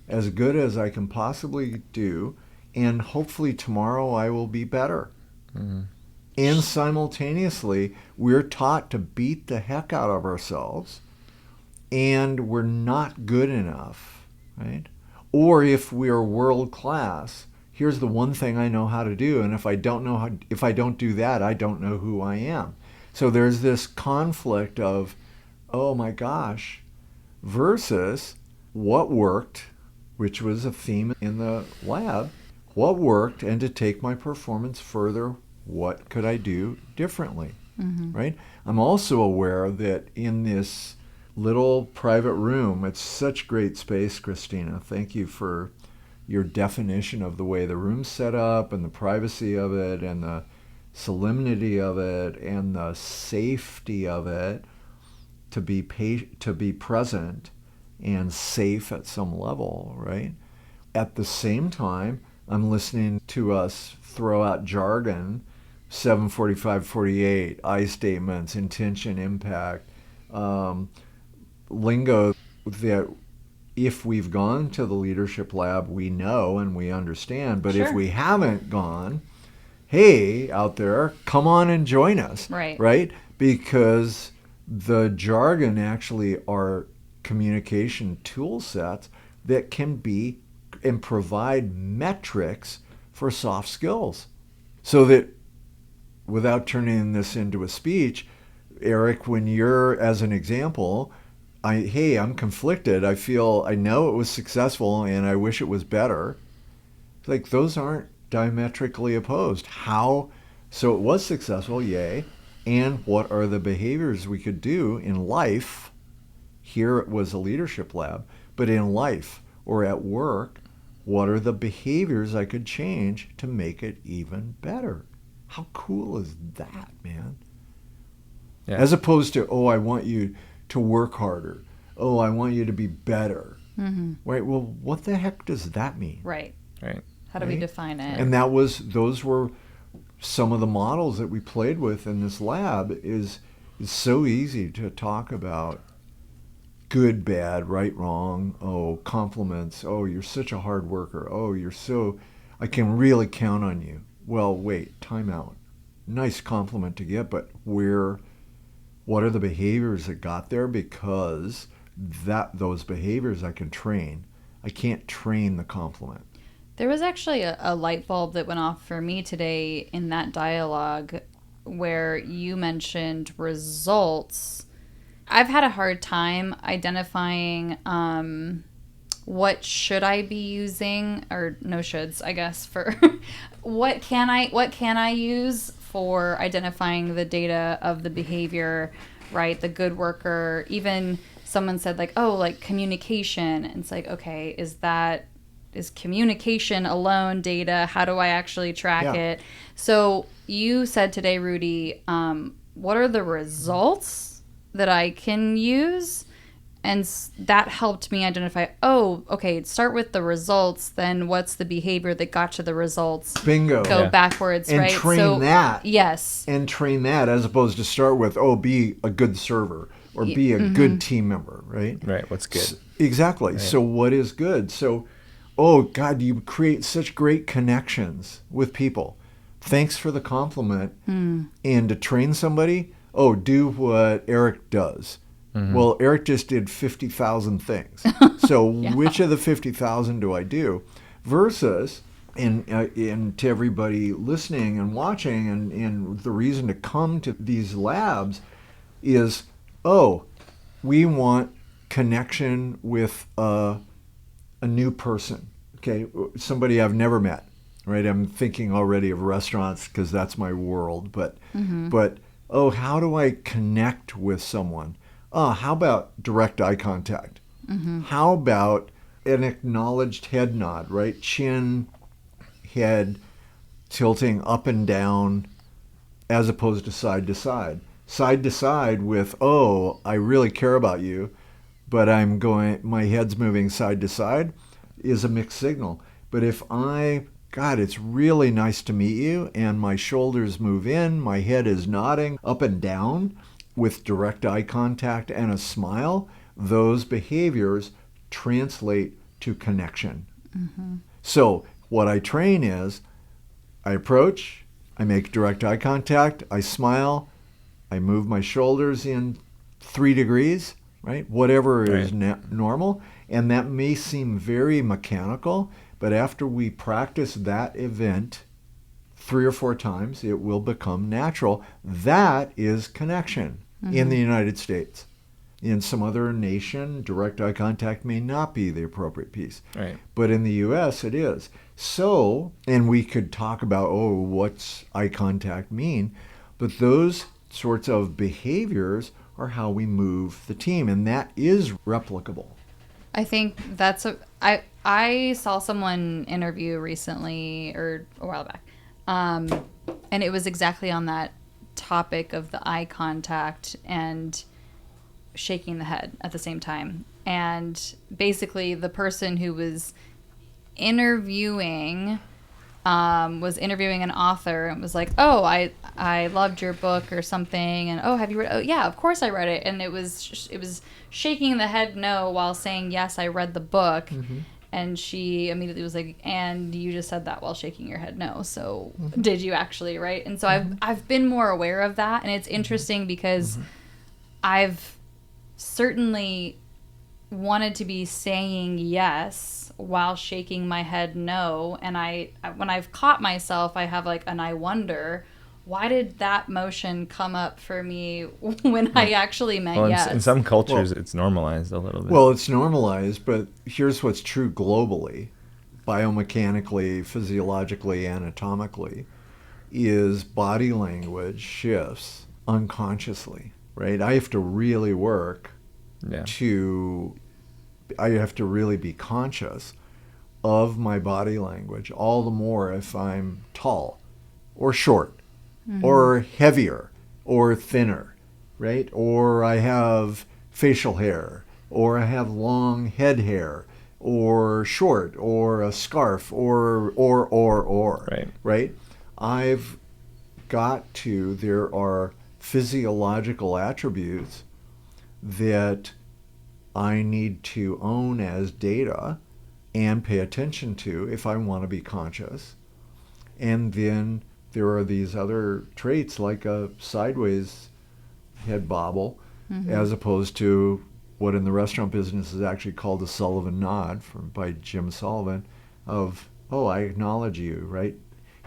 as good as I can possibly do, and hopefully tomorrow I will be better. And simultaneously, we're taught to beat the heck out of ourselves, and we're not good enough, right? Or if we are world class, here's the one thing I know how to do, and if I don't do that, I don't know who I am. So there's this conflict of, oh my gosh, versus what worked, which was a theme in the lab, what worked, and to take my performance further, what could I do differently, right? I'm also aware that in this little private room, it's such great space, Christina. Thank you for your definition of the way the room's set up and the privacy of it and the solemnity of it and the safety of it. To be present and safe at some level, right? At the same time, I'm listening to us throw out jargon, 745-48, I statements, intention, impact, lingo that if we've gone to the leadership lab, we know and we understand. But if we haven't gone, hey, out there, come on and join us, right? Because the jargon actually are communication tool sets that can be and provide metrics for soft skills. So that without turning this into a speech, Eric, when you're, as an example, I'm conflicted. I know it was successful and I wish it was better. Like those aren't diametrically opposed. So it was successful, yay. And what are the behaviors we could do in life? Here it was a leadership lab, but in life or at work, what are the behaviors I could change to make it even better? How cool is that, man? Yeah. As opposed to, I want you to work harder. I want you to be better. Right? Well, what the heck does that mean? Right. How do we define it? And those were some of the models that we played with in this lab. Is so easy to talk about good, bad, right, wrong, compliments, you're such a hard worker, I can really count on you. Well, wait, time out. Nice compliment to get, but what are the behaviors that got there? Because those behaviors I can train. I can't train the compliment. There was actually a light bulb that went off for me today in that dialogue where you mentioned results. I've had a hard time identifying what should I be using, or no shoulds, I guess, for what can I use for identifying the data of the behavior, right? The good worker, even someone said like, oh, like communication. And it's like, okay, is communication alone data? How do I actually track it? So you said today, Rudy, what are the results that I can use? And that helped me identify, oh, okay, start with the results. Then what's the behavior that got to the results? Bingo. Go backwards, and right? Train that. Yes. And train that as opposed to start with, oh, be a good server or be a good team member, right? Right. What's good? Exactly. Right. So what is good? So, oh, God, you create such great connections with people. Thanks for the compliment. And to train somebody, oh, do what Eric does. Well, Eric just did 50,000 things. So which of the 50,000 do I do? Versus, and to everybody listening and watching, and the reason to come to these labs is, oh, we want connection with a new person. Okay, somebody I've never met. Right, I'm thinking already of restaurants because that's my world. But oh, how do I connect with someone? How about direct eye contact? How about an acknowledged head nod, right? Chin, head, tilting up and down as opposed to side to side. Side to side with, oh, I really care about you, but my head's moving side to side is a mixed signal. But if God, it's really nice to meet you, and my shoulders move in, my head is nodding up and down, with direct eye contact and a smile, those behaviors translate to connection. So what I train is, I approach, I make direct eye contact, I smile, I move my shoulders in 3 degrees, right? Whatever is normal. And that may seem very mechanical, but after we practice that event 3 or 4 times, it will become natural. That is connection in the United States. In some other nation, direct eye contact may not be the appropriate piece. Right. But in the U.S., it is. So, and we could talk about, oh, what's eye contact mean? But those sorts of behaviors are how we move the team, and that is replicable. I think I saw someone interview recently or a while back, and it was exactly on that topic of the eye contact and shaking the head at the same time. And basically the person who was interviewing an author and was like, oh, I loved your book or something, and oh, have you read? Oh yeah, of course I read it. And it was shaking the head no while saying yes, I read the book. And she immediately was like, and you just said that while shaking your head no, so did you actually, right? And so I've been more aware of that, and it's interesting because I've certainly wanted to be saying yes while shaking my head no, and when I've caught myself, I have like an I wonder, why did that motion come up for me when I actually meant yes? In some cultures, it's normalized a little bit. Well, it's normalized, but here's what's true globally, biomechanically, physiologically, anatomically, is body language shifts unconsciously, right? I have to really work I have to really be conscious of my body language, all the more if I'm tall or short or heavier or thinner, right? Or I have facial hair, or I have long head hair, or short, or a scarf, or, right? I've got to, there are physiological attributes that I need to own as data and pay attention to if I want to be conscious. And then there are these other traits like a sideways head bobble, as opposed to what in the restaurant business is actually called a Sullivan nod by Jim Sullivan of, oh, I acknowledge you, right?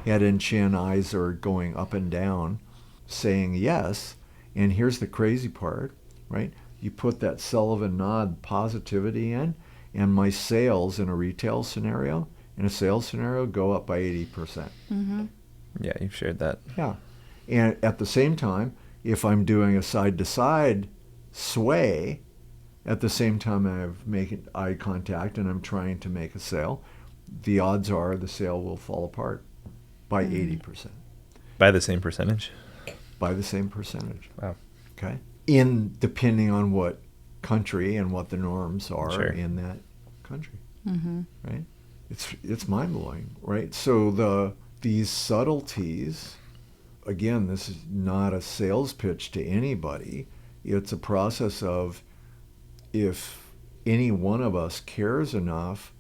Head and chin, eyes are going up and down, saying yes. And here's the crazy part, right? You put that Sullivan nod positivity in, and my sales in a sales scenario go up by 80%. Yeah, you've shared that. Yeah. And at the same time, if I'm doing a side-to-side sway, at the same time I'm making eye contact and I'm trying to make a sale, the odds are the sale will fall apart by 80%. By the same percentage? By the same percentage. Wow. Okay. Depending on what country and what the norms are in that country. Right? It's mind-blowing, right? So these subtleties, again, this is not a sales pitch to anybody. It's a process of, if any one of us cares enough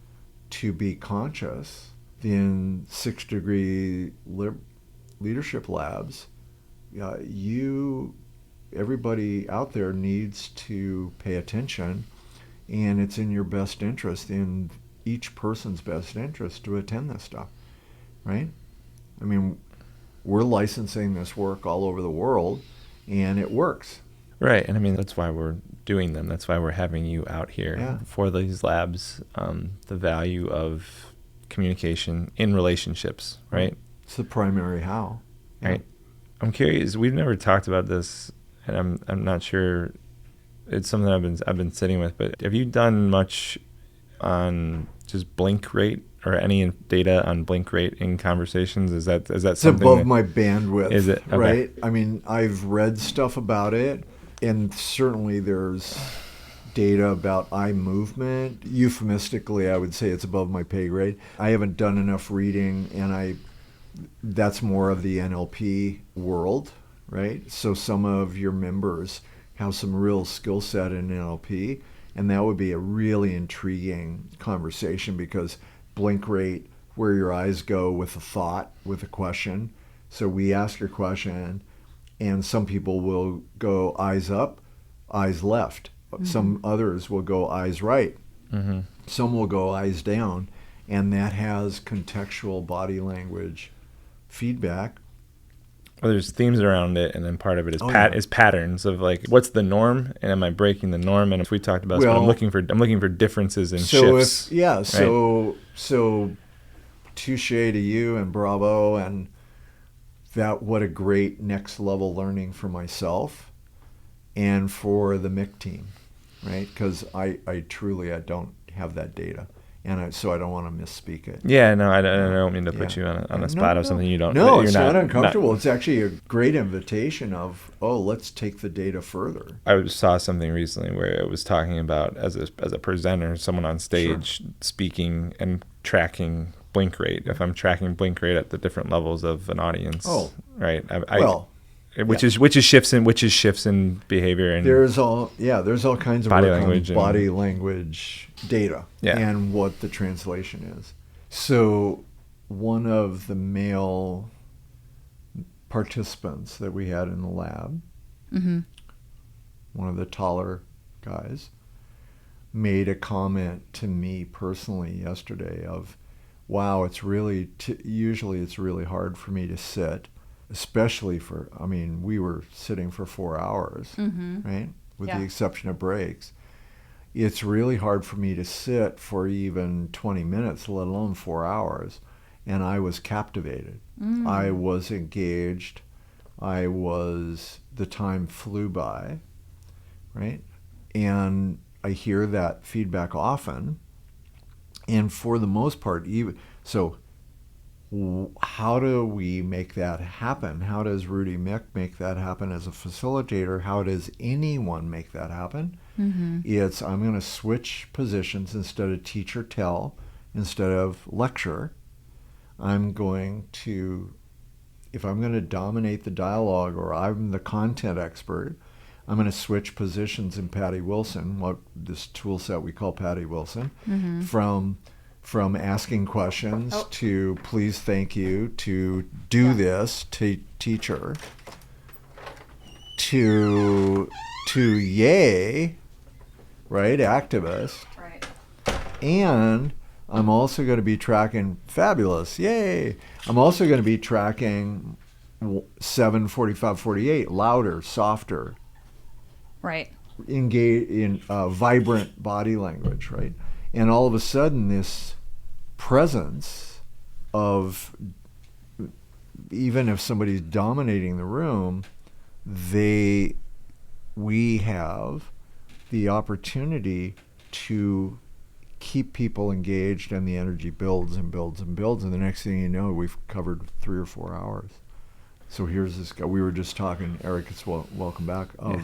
to be conscious, then 6 Degree Leadership Labs, everybody out there needs to pay attention, and it's in your best interest, in each person's best interest, to attend this stuff, right? I mean, we're licensing this work all over the world, and it works. Right, and I mean, that's why we're doing them. That's why we're having you out here for these labs. The value of communication in relationships, right? It's the primary how. Right. I'm curious. We've never talked about this, and I'm not sure. It's something I've been sitting with. But have you done much on just blink rate or any data on blink rate in conversations? Is that it's something above my bandwidth? Is it okay? Right? I mean, I've read stuff about it, and certainly there's data about eye movement. Euphemistically, I would say it's above my pay grade. I haven't done enough reading, and that's more of the NLP world, right? So some of your members have some real skill set in NLP, and that would be a really intriguing conversation, because blink rate, where your eyes go with a thought, with a question. So we ask your question, and some people will go eyes up, eyes left. Some others will go eyes right. Some will go eyes down, and that has contextual body language feedback. Well, there's themes around it, and then part of it is is patterns of, like, what's the norm, and am I breaking the norm? And if we talked about, I'm looking for differences and shifts. Right? So touche to you, and bravo, and what a great next level learning for myself and for the Miick team, right? Because I truly don't have that data. And so I don't want to misspeak it. Yeah, no, I don't mean to put you on a spot of something you don't. No, it's not uncomfortable. It's actually a great invitation of, let's take the data further. I saw something recently where it was talking about, as a presenter, someone on stage speaking and tracking blink rate. If I'm tracking blink rate at the different levels of an audience, right? Which is shifts in behavior, and there's all kinds of body language, body language data, and what the translation is. So one of the male participants that we had in the lab, one of the taller guys, made a comment to me personally yesterday of, wow, it's really usually it's really hard for me to sit. Especially we were sitting for 4 hours, right? With the exception of breaks. It's really hard for me to sit for even 20 minutes, let alone 4 hours. And I was captivated. I was engaged. The time flew by, right? And I hear that feedback often. And for the most part, how do we make that happen? How does Rudy Miick make that happen as a facilitator? How does anyone make that happen? It's, I'm going to switch positions. Instead of teach or tell, instead of lecture, I'm going to, if I'm going to dominate the dialogue, or I'm the content expert, I'm going to switch positions in Patty Wilson, this tool set we call Patty Wilson, from asking questions to please, thank you, to do this, to teacher, to yay, right, activist. Right. And I'm also going to be tracking fabulous, yay. I'm also going to be tracking 7, 45, 48, louder, softer. Right. Engage in vibrant body language, right? And all of a sudden, this presence of, even if somebody's dominating the room, we have the opportunity to keep people engaged, and the energy builds and builds and builds, and the next thing you know, we've covered 3 or 4 hours. So here's this guy. We were just talking, Eric, it's welcome back. We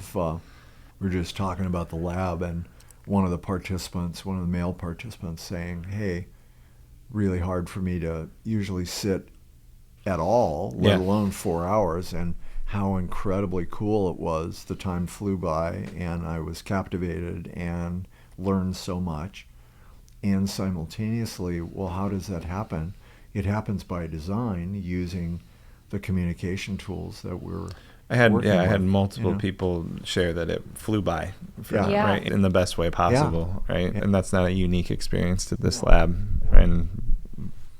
were just talking about the lab, and one of the male participants saying, hey, really hard for me to usually sit at all, let alone 4 hours, and how incredibly cool it was. The time flew by, and I was captivated and learned so much. And simultaneously, well, how does that happen? It happens by design, using the communication tools that we're I had working with, had multiple people share that it flew by, right, in the best way possible, right? And that's not a unique experience to this lab. And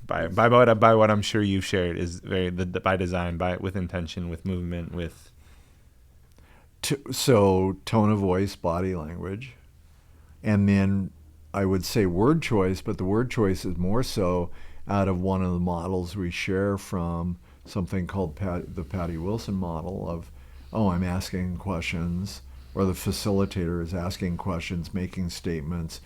by what I'm sure you've shared is by design, with intention, with movement, with so tone of voice, body language, and then I would say word choice, but the word choice is more so out of one of the models we share from something called the Patty Wilson model of, I'm asking questions, or the facilitator is asking questions, making statements,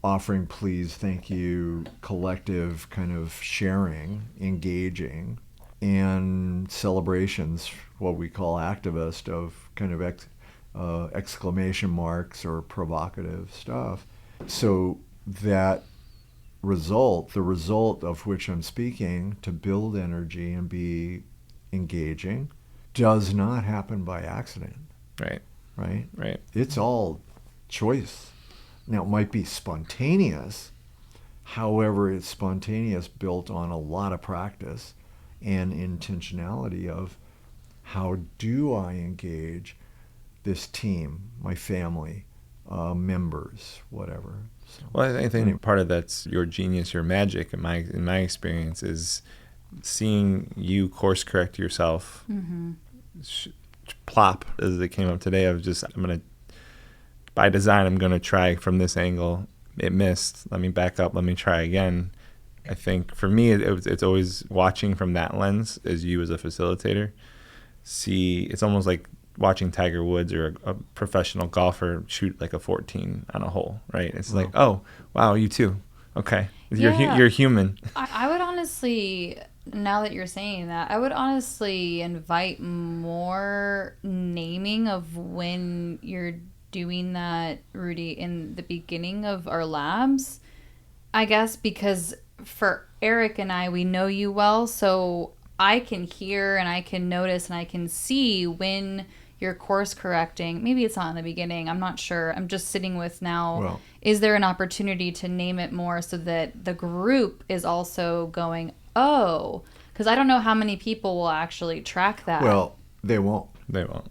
offering please, thank you, collective kind of sharing, engaging, and celebrations, what we call activist, of kind of exclamation marks or provocative stuff. So that the result of which I'm speaking, to build energy and be engaging, does not happen by accident. Right. It's all choice. Now, it might be spontaneous. However, it's spontaneous built on a lot of practice and intentionality of how do I engage this team, my family, members, whatever. So, well, I think part of that's your genius, your magic. In my experience, is seeing you course correct yourself. Plop, as it came up today, by design, I'm gonna try from this angle. It missed. Let me back up. Let me try again. I think for me, it's always watching from that lens as you as a facilitator. It's almost like watching Tiger Woods or a professional golfer shoot like a 14 on a hole, right? It's like, oh, wow, you too. Okay. You're human. I would honestly, now that you're saying that, I would honestly invite more naming of when you're doing that, Rudy, in the beginning of our labs. I guess because for Eric and I, we know you well, so I can hear and I can notice and I can see when you're course correcting. Maybe it's not in the beginning. I'm not sure. I'm just sitting with now. Is there an opportunity to name it more so that the group is also going, oh, because I don't know how many people will actually track that. Well, they won't.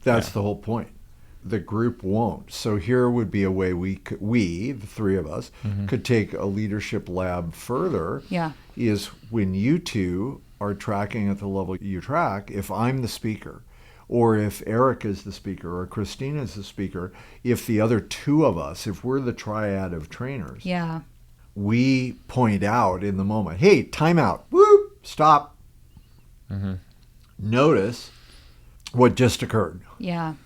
That's the whole point. The group won't. So here would be a way we, the three of us, could take a leadership lab further. Is when you two are tracking at the level you track, if I'm the speaker, or if Eric is the speaker, or Christina is the speaker, if the other two of us, if we're the triad of trainers, we point out in the moment, hey, time out, whoop, stop, notice what just occurred.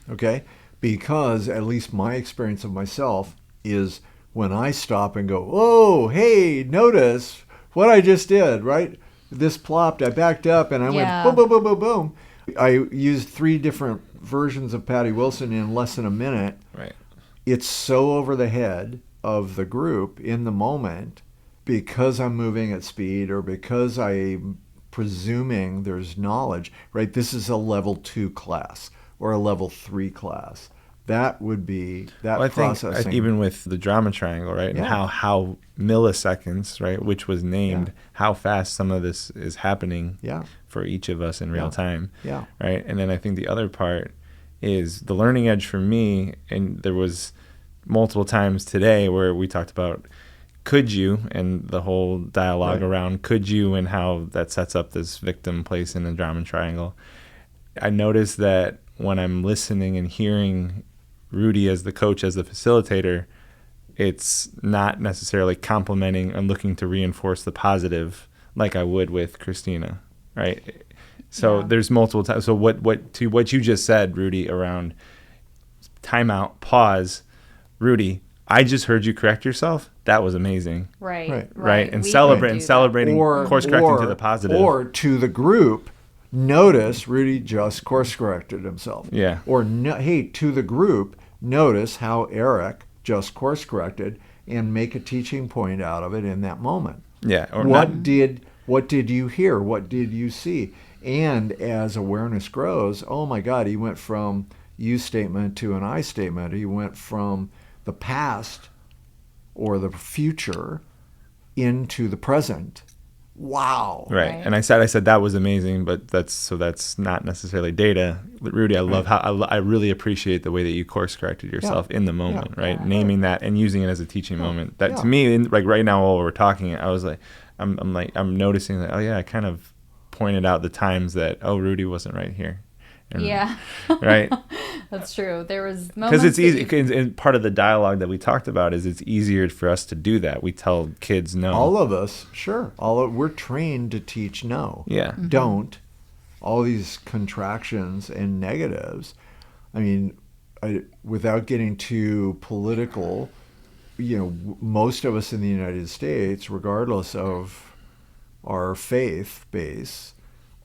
Okay? Because at least my experience of myself is when I stop and go, oh, hey, notice what I just did, right? This plopped, I backed up, and I went boom, boom, boom, boom, boom. I used 3 different versions of Patty Wilson in less than a minute. It's so over the head of the group in the moment because I'm moving at speed or because I'm presuming there's knowledge, right? This is a level 2 class or a level 3 class. That would be processing. I think even with the drama triangle, right? And how milliseconds, right, which was named, how fast some of this is happening for each of us in real time. Right. And then I think the other part is the learning edge for me, and there was multiple times today where we talked about could you, and the whole dialogue around could you and how that sets up this victim place in the drama triangle. I noticed that when I'm listening and hearing Rudy as the coach, as the facilitator, it's not necessarily complimenting and looking to reinforce the positive like I would with Christina, right? So there's multiple times. So what you just said, Rudy, around timeout, pause, Rudy, I just heard you correct yourself. That was amazing. Right. And We celebrating can do course correcting to the positive. Or to the group, notice Rudy just course corrected himself. Yeah. Or hey, to the group, notice how Eric just course corrected, and make a teaching point out of it in that moment. Yeah. Or What did you hear? What did you see? And as awareness grows, oh my God, he went from you statement to an I statement. He went from the past or the future into the present. Wow. Right. And I said that was amazing, but that's not necessarily data. But Rudy, I love how I really appreciate the way that you course corrected yourself in the moment, right? Naming that and using it as a teaching moment. That to me, like right now while we're talking, I was like, I'm noticing that, oh yeah, I kind of pointed out the times that, oh, Rudy wasn't right here. And, right. That's true. There was moments because it's easy. And part of the dialogue that we talked about is it's easier for us to do that. We tell kids no. All of us, sure. We're trained to teach no. Yeah. Don't. All these contractions and negatives. I mean, without getting too political, most of us in the United States, regardless of our faith base,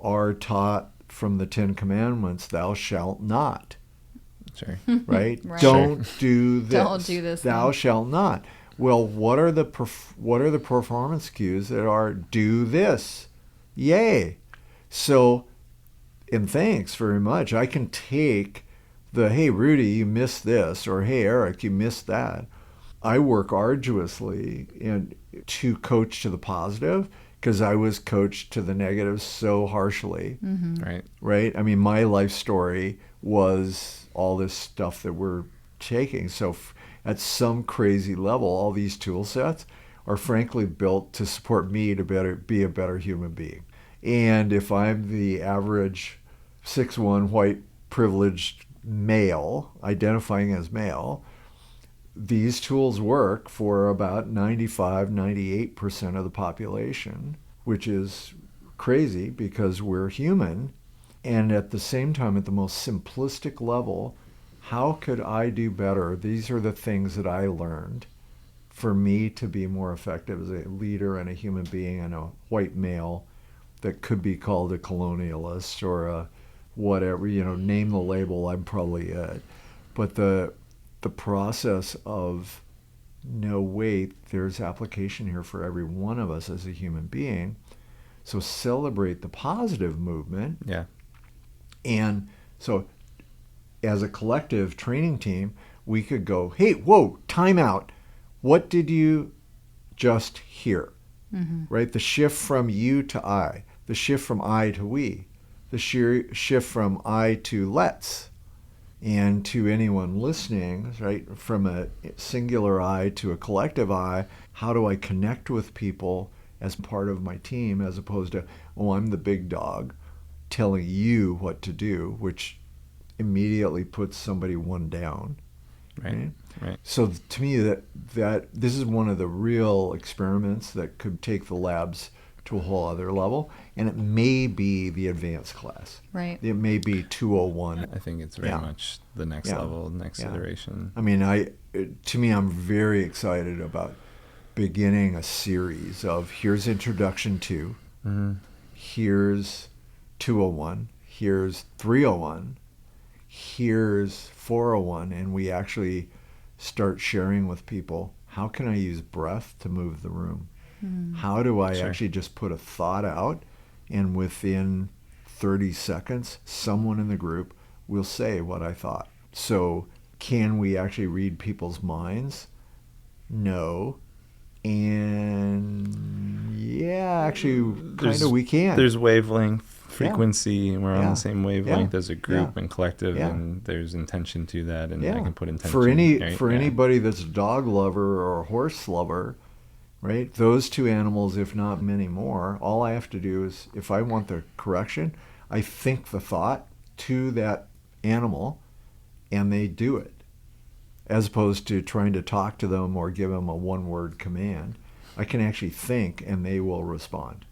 are taught from the Ten Commandments, thou shalt not. Sure. Right? Right. Don't do this. Don't do this. Thou shalt not. Well, what are the performance cues that are do this? Yay. So, and thanks very much. I can take the, hey, Rudy, you missed this, or hey, Eric, you missed that. I work arduously to coach to the positive, because I was coached to the negative so harshly. Right? I mean, my life story was all this stuff that we're taking. So at some crazy level, all these tool sets are frankly built to support me to be a better human being. And if I'm the average 6'1" white privileged male, identifying as male, these tools work for about 95, 98% of the population, which is crazy because we're human. And at the same time, at the most simplistic level, how could I do better? These are the things that I learned for me to be more effective as a leader and a human being and a white male that could be called a colonialist or a whatever, name the label, I'm probably it. But the process of, no, wait, there's application here for every one of us as a human being. So celebrate the positive movement. Yeah. And so as a collective training team, we could go, hey, whoa, time out. What did you just hear? Right? The shift from you to I, the shift from I to we, the shift from I to let's. And to anyone listening, right, from a singular I to a collective I, how do I connect with people as part of my team as opposed to, oh, I'm the big dog telling you what to do, which immediately puts somebody one down. Right. So to me, that this is one of the real experiments that could take the labs to a whole other level, and it may be the advanced class. Right. It may be 201. I think it's very much the next level, next iteration. I mean, to me, I'm very excited about beginning a series of here's introduction to, here's 201, here's 301, here's 401, and we actually start sharing with people, how can I use breath to move the room? How do I actually just put a thought out, and within 30 seconds, someone in the group will say what I thought. So can we actually read people's minds? No. And actually, kind of we can. There's wavelength, frequency, and we're on the same wavelength as a group and collective, and there's intention to that, and I can put intention. For anybody that's a dog lover or a horse lover, right? Those two animals, if not many more, all I have to do is, if I want the correction, I think the thought to that animal and they do it, as opposed to trying to talk to them or give them a one-word command. I can actually think and they will respond.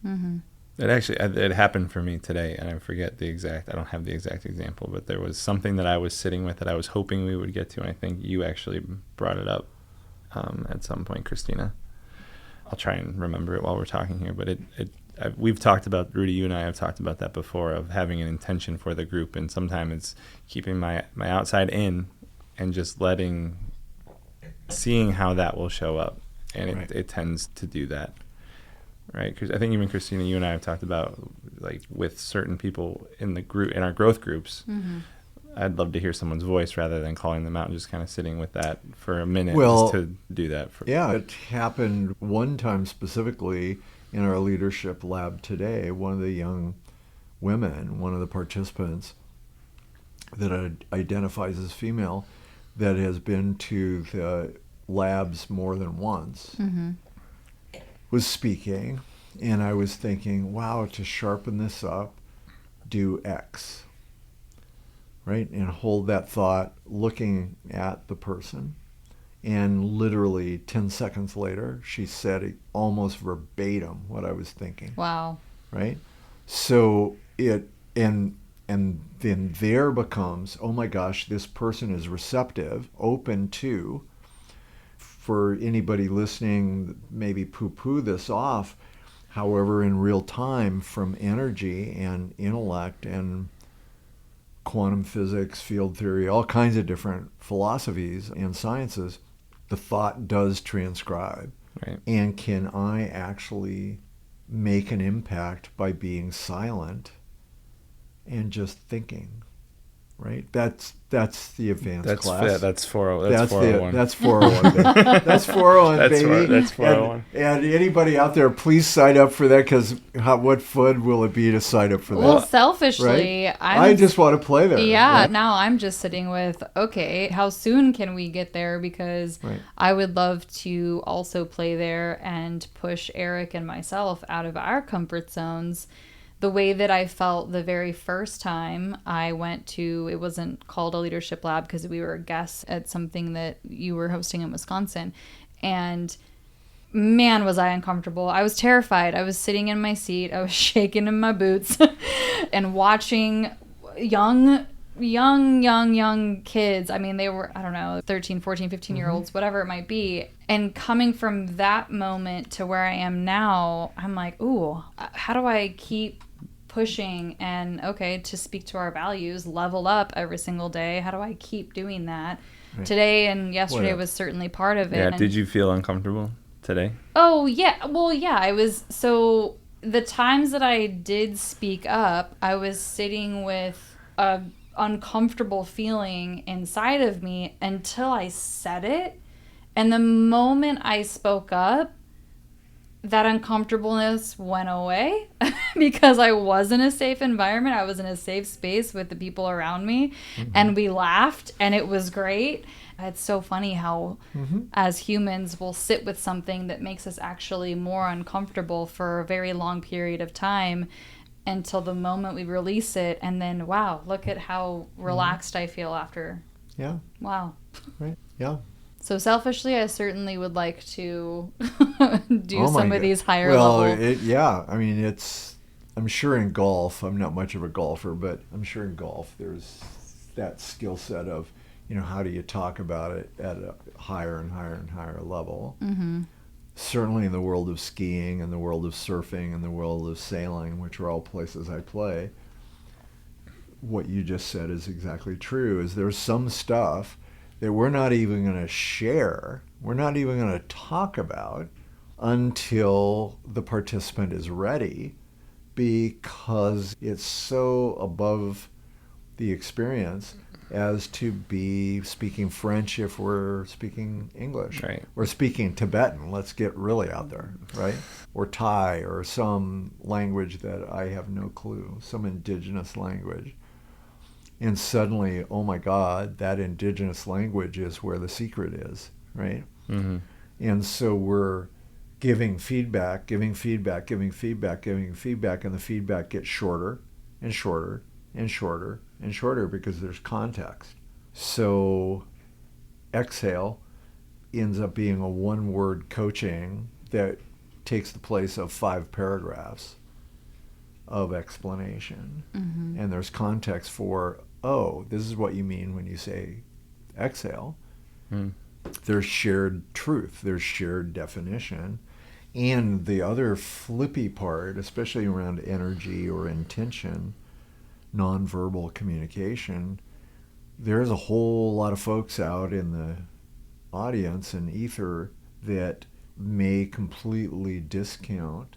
It happened for me today, and I don't have the exact example, but there was something that I was sitting with that I was hoping we would get to, and I think you actually brought it up at some point, Christina. I'll try and remember it while we're talking here, but we've talked about, Rudy, you and I have talked about that before, of having an intention for the group, and sometimes it's keeping my outside in and just seeing how that will show up, and Right. it tends to do that. Right, because I think even Christina, you and I have talked about, like, with certain people in the group, in our growth groups, I'd love to hear someone's voice rather than calling them out and just kind of sitting with that for a minute, just to do that. Yeah, it happened one time specifically in our leadership lab today. One of the young women, one of the participants that identifies as female, that has been to the labs more than once, was speaking, and I was thinking, wow, to sharpen this up, do X, right? And hold that thought looking at the person. And literally 10 seconds later, she said almost verbatim what I was thinking. Wow. Right? So and then there becomes, oh my gosh, this person is receptive, open to. For anybody listening, maybe poo-poo this off. However, in real time, from energy and intellect and quantum physics, field theory, all kinds of different philosophies and sciences, the thought does transcribe. Right. And can I actually make an impact by being silent and just thinking? Right? That's the advanced class. That's 401. That's 401. Baby. That's 401, baby. That's 401. And anybody out there, please sign up for that, because what fun will it be to sign up for that? Well, selfishly, right? I just want to play there. Yeah, right? now I'm just sitting with, okay, how soon can we get there? Because I would love to also play there and push Eric and myself out of our comfort zones. The way that I felt the very first time I went to, it wasn't called a leadership lab because we were guests at something that you were hosting in Wisconsin. And man, was I uncomfortable. I was terrified. I was sitting in my seat. I was shaking in my boots and watching young kids. I mean, they were, I don't know, 13, 14, 15-year-olds, whatever it might be. And coming from that moment to where I am now, I'm like, ooh, how do I keep pushing and, okay, to speak to our values, level up every single day? How do I keep doing that? Right. Today and yesterday was certainly part of it. Yeah, did you feel uncomfortable today? Oh, yeah. Well, yeah, I was. So the times that I did speak up, I was sitting with a uncomfortable feeling inside of me until I said it. And the moment I spoke up, that uncomfortableness went away because I was in a safe environment. I was in a safe space with the people around me, and we laughed, and it was great. It's so funny how as humans we'll sit with something that makes us actually more uncomfortable for a very long period of time until the moment we release it, and then, wow, look at how relaxed I feel after. Yeah. Wow. Right. Yeah. So selfishly, I certainly would like to do some of these higher level. I mean, I'm sure in golf, I'm not much of a golfer, but I'm sure in golf there's that skill set of, how do you talk about it at a higher and higher and higher level. Mm-hmm. Certainly in the world of skiing and the world of surfing and the world of sailing, which are all places I play, what you just said is exactly true, is there's some stuff that we're not even going to share, we're not even going to talk about until the participant is ready, because it's so above the experience as to be speaking French if we're speaking English. Right. Or speaking Tibetan, let's get really out there, right? Or Thai, or some language that I have no clue, some indigenous language. And suddenly, oh my God, that indigenous language is where the secret is, right? Mm-hmm. And so we're giving feedback, and the feedback gets shorter and shorter and shorter and shorter because there's context. So exhale ends up being a one-word coaching that takes the place of 5 paragraphs. of explanation. And there's context for, oh, this is what you mean when you say exhale. There's shared truth, there's shared definition. And the other flippy part, especially around energy or intention, nonverbal communication, there's a whole lot of folks out in the audience and ether that may completely discount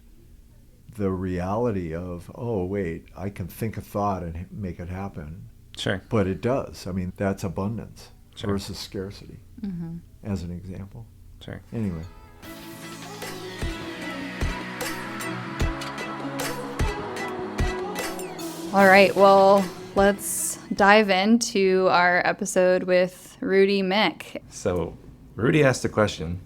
the reality of, oh, wait, I can think a thought and make it happen. Sure. But it does. I mean, that's abundance versus scarcity, as an example. Sure. Anyway. All right, well, let's dive into our episode with Rudy Miick. So Rudy asked a question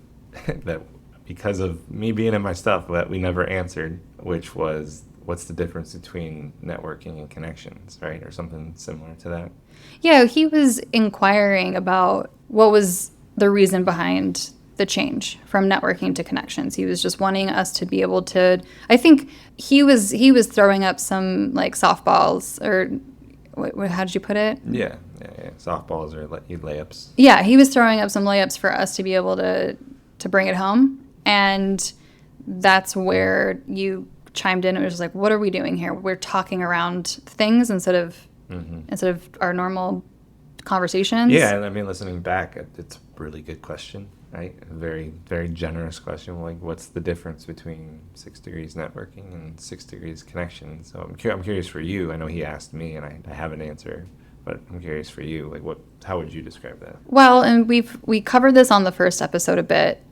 that, because of me being in my stuff, that we never answered, which was, what's the difference between networking and connections, right? Or something similar to that. Yeah, he was inquiring about what was the reason behind the change from networking to connections. He was just wanting us to be able to, I think he was throwing up some like softballs, or how did you put it? Yeah. Softballs or layups. Yeah, he was throwing up some layups for us to be able to bring it home. And that's where you chimed in. It was just like, what are we doing here? We're talking around things instead of our normal conversations. Yeah, and I mean, listening back, it's a really good question, right? A very, very generous question. Like, what's the difference between 6 degrees networking and 6 degrees connection? So I'm curious for you. I know he asked me, and I have an answer, but I'm curious for you. Like, how would you describe that? Well, and we covered this on the first episode a bit.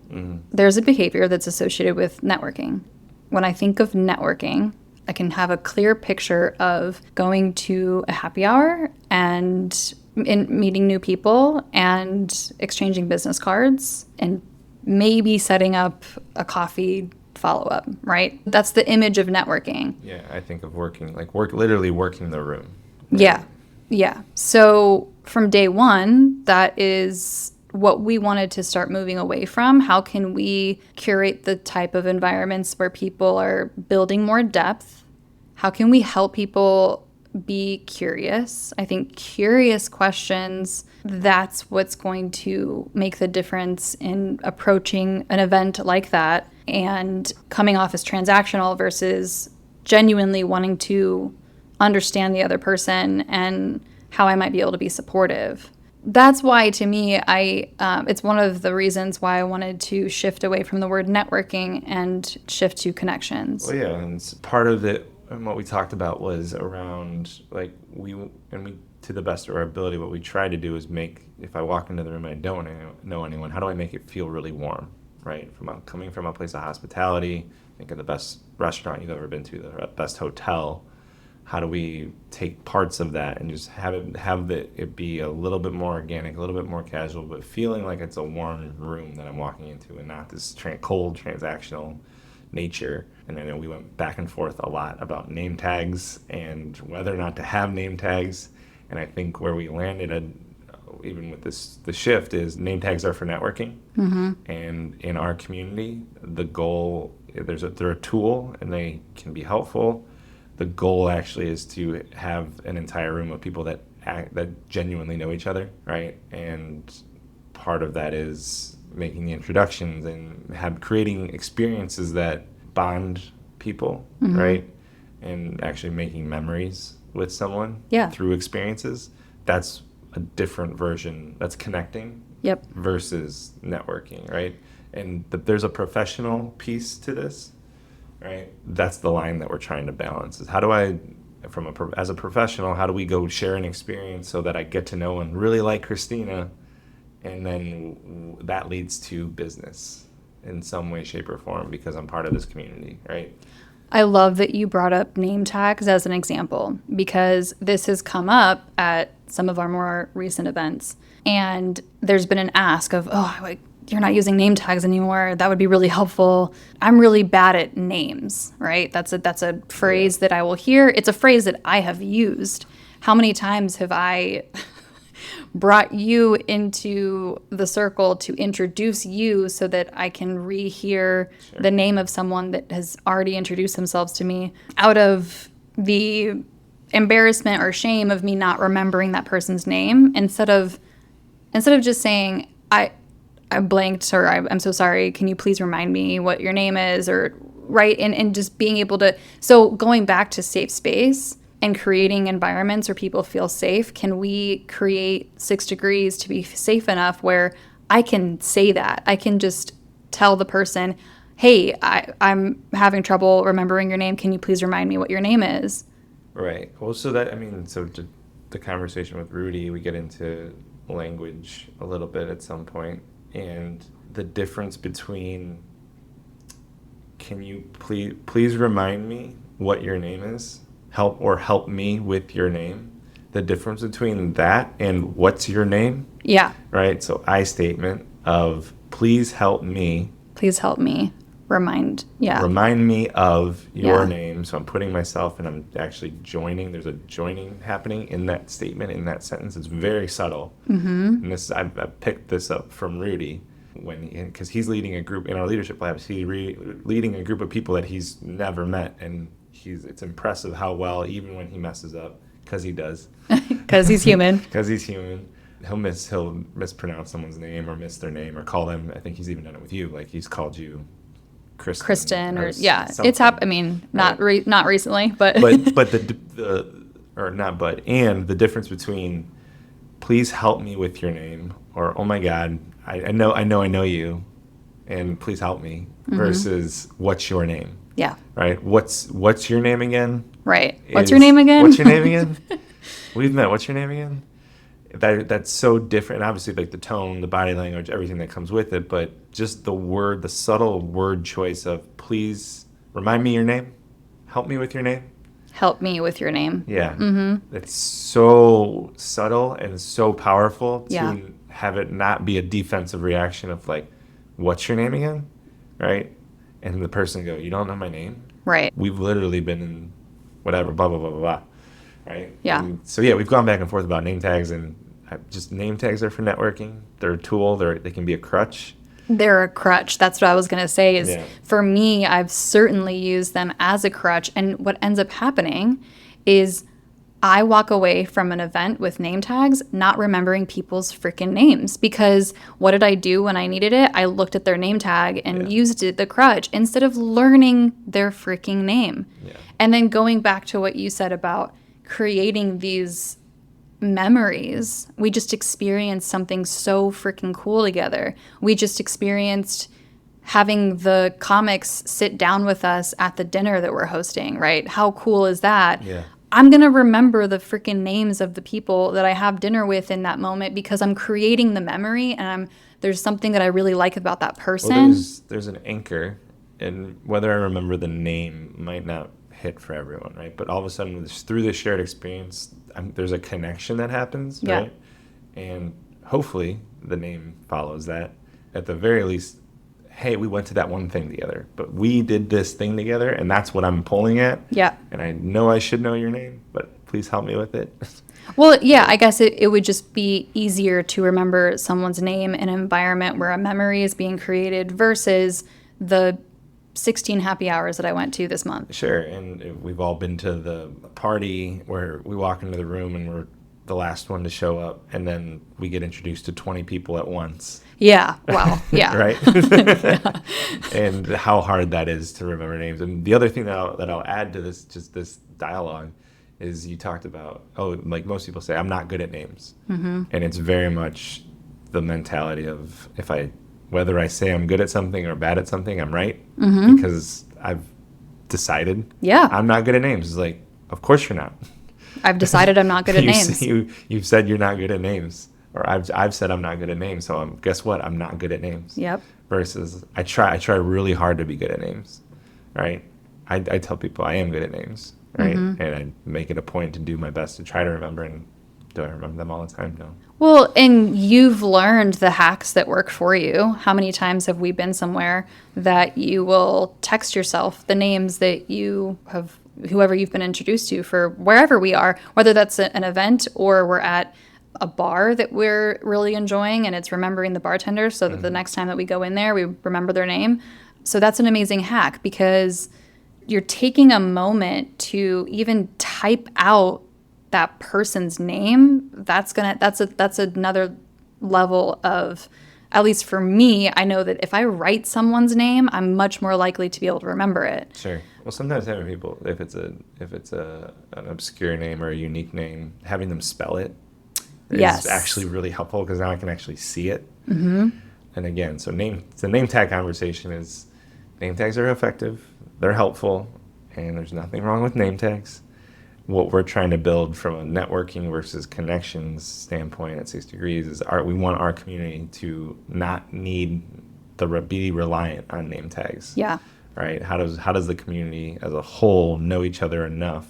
There's a behavior that's associated with networking. When I think of networking, I can have a clear picture of going to a happy hour and meeting new people and exchanging business cards and maybe setting up a coffee follow-up, right? That's the image of networking. Yeah, I think of literally working the room. Right? Yeah. So from day one, that is what we wanted to start moving away from. How can we curate the type of environments where people are building more depth? How can we help people be curious? I think curious questions, that's what's going to make the difference in approaching an event like that and coming off as transactional versus genuinely wanting to understand the other person and how I might be able to be supportive. That's why, to me, it's one of the reasons why I wanted to shift away from the word networking and shift to connections. Well, yeah, and part of it, and what we talked about was around, like, we to the best of our ability, what we try to do is make, if I walk into the room and I don't know anyone, how do I make it feel really warm, right? Coming from a place of hospitality, think of the best restaurant you've ever been to, the best hotel. How do we take parts of that and just have it be a little bit more organic, a little bit more casual, but feeling like it's a warm room that I'm walking into and not this cold transactional nature. And I know we went back and forth a lot about name tags and whether or not to have name tags. And I think where we landed, even with the shift, is name tags are for networking. And in our community, the goal, they're a tool and they can be helpful. The goal actually is to have an entire room of people that genuinely know each other, right? And part of that is making the introductions and creating experiences that bond people, right? And actually making memories with someone through experiences. That's a different version. That's connecting versus networking, right? And there's a professional piece to this. Right, that's the line that we're trying to balance. Is how do I, as a professional, how do we go share an experience so that I get to know and really like Christina, and then that leads to business in some way, shape, or form because I'm part of this community, right? I love that you brought up name tags as an example because this has come up at some of our more recent events, and there's been an ask of, you're not using name tags anymore. That would be really helpful. I'm really bad at names, right? That's a phrase that I will hear. It's a phrase that I have used. How many times have I brought you into the circle to introduce you so that I can rehear the name of someone that has already introduced themselves to me out of the embarrassment or shame of me not remembering that person's name instead of just saying I blanked, or I'm so sorry, can you please remind me what your name is, or right, and just being able to, so going back to safe space and creating environments where people feel safe, can we create 6 degrees to be safe enough where I can say that, I can just tell the person, hey, I'm having trouble remembering your name, can you please remind me what your name is? Right. Well, so that, I mean, so to the conversation with Rudy, we get into language a little bit at some point, and the difference between, can you please remind me what your name is? Help me with your name. The difference between that and what's your name? Yeah. Right? So I statement of please help me. Please help me. Remind me of your name. So I'm putting myself, and I'm actually joining. There's a joining happening in that statement, in that sentence. It's very subtle. Mm-hmm. And this, I picked this up from Rudy because he's leading a group in our leadership labs. He's leading a group of people that he's never met, and it's impressive how well, even when he messes up, because he does. Because he's human. Because he's human. He'll mispronounce someone's name or miss their name or call them. I think he's even done it with you. Like he's called you Kristen or yeah, something. it's happened. I mean, not recently, but and the difference between please help me with your name or oh my God, I know you, and please help me versus what's your name. Yeah. Right. What's your name again? Right. What's your name again? What's your name again? We've met. What's your name again? That's so different. Obviously, like the tone, the body language, everything that comes with it, but just the subtle word choice of please remind me your name, help me with your name. Help me with your name. Yeah. Mm-hmm. It's so subtle and so powerful to have it not be a defensive reaction of like, what's your name again? Right? And the person go, you don't know my name? Right. We've literally been in whatever, blah, blah, blah, blah, blah. Right? Yeah. And so yeah, we've gone back and forth about name tags, and just name tags are for networking. They're a tool. They can be a crutch. They're a crutch. That's what I was going to say is for me, I've certainly used them as a crutch. And what ends up happening is I walk away from an event with name tags not remembering people's freaking names, because what did I do when I needed it? I looked at their name tag and used it the crutch instead of learning their freaking name. Yeah. And then going back to what you said about creating these memories, we just experienced something so freaking cool together. We just experienced having the comics sit down with us at the dinner that we're hosting, right? How cool is that? Yeah. I'm going to remember the freaking names of the people that I have dinner with in that moment because I'm creating the memory, and there's something that I really like about that person. Well, there's an anchor, and whether I remember the name might not hit for everyone, right? But all of a sudden, through this shared experience, there's a connection that happens, right? And hopefully the name follows that. At the very least, hey, we went to that one thing together, but we did this thing together, and that's what I'm pulling at. Yeah. And I know I should know your name, but please help me with it. Well, yeah, I guess it would just be easier to remember someone's name in an environment where a memory is being created versus the 16 happy hours that I went to this month. Sure, and we've all been to the party where we walk into the room and we're the last one to show up, and then we get introduced to 20 people at once. Yeah, wow, yeah. Right? And how hard that is to remember names. And the other thing that I'll add to this dialogue is you talked about, like most people say, I'm not good at names. Mm-hmm. And it's very much the mentality of whether I say I'm good at something or bad at something, I'm right. Mm-hmm. Because I've decided I'm not good at names. It's like, of course you're not. I've decided I'm not good at names. You've said you're not good at names. Or I've said I'm not good at names. So guess what? I'm not good at names. Yep. Versus I try really hard to be good at names. Right? I tell people I am good at names. Right? Mm-hmm. And I make it a point to do my best to try to remember. And do I remember them all the time? No. Well, and you've learned the hacks that work for you. How many times have we been somewhere that you will text yourself the names that you have, whoever you've been introduced to for wherever we are, whether that's an event or we're at a bar that we're really enjoying and it's remembering the bartender so that the next time that we go in there, we remember their name. So that's an amazing hack because you're taking a moment to even type out that person's name, that's another level of, at least for me, I know that if I write someone's name, I'm much more likely to be able to remember it. Sure. Well, sometimes having people, if it's an obscure name or a unique name, having them spell it is actually really helpful, because now I can actually see it. Mm-hmm. And again, so the name tag conversation is, name tags are effective, they're helpful, and there's nothing wrong with name tags. What we're trying to build from a networking versus connections standpoint at 6 Degrees is we want our community to not need be reliant on name tags. Yeah. Right? How does the community as a whole know each other enough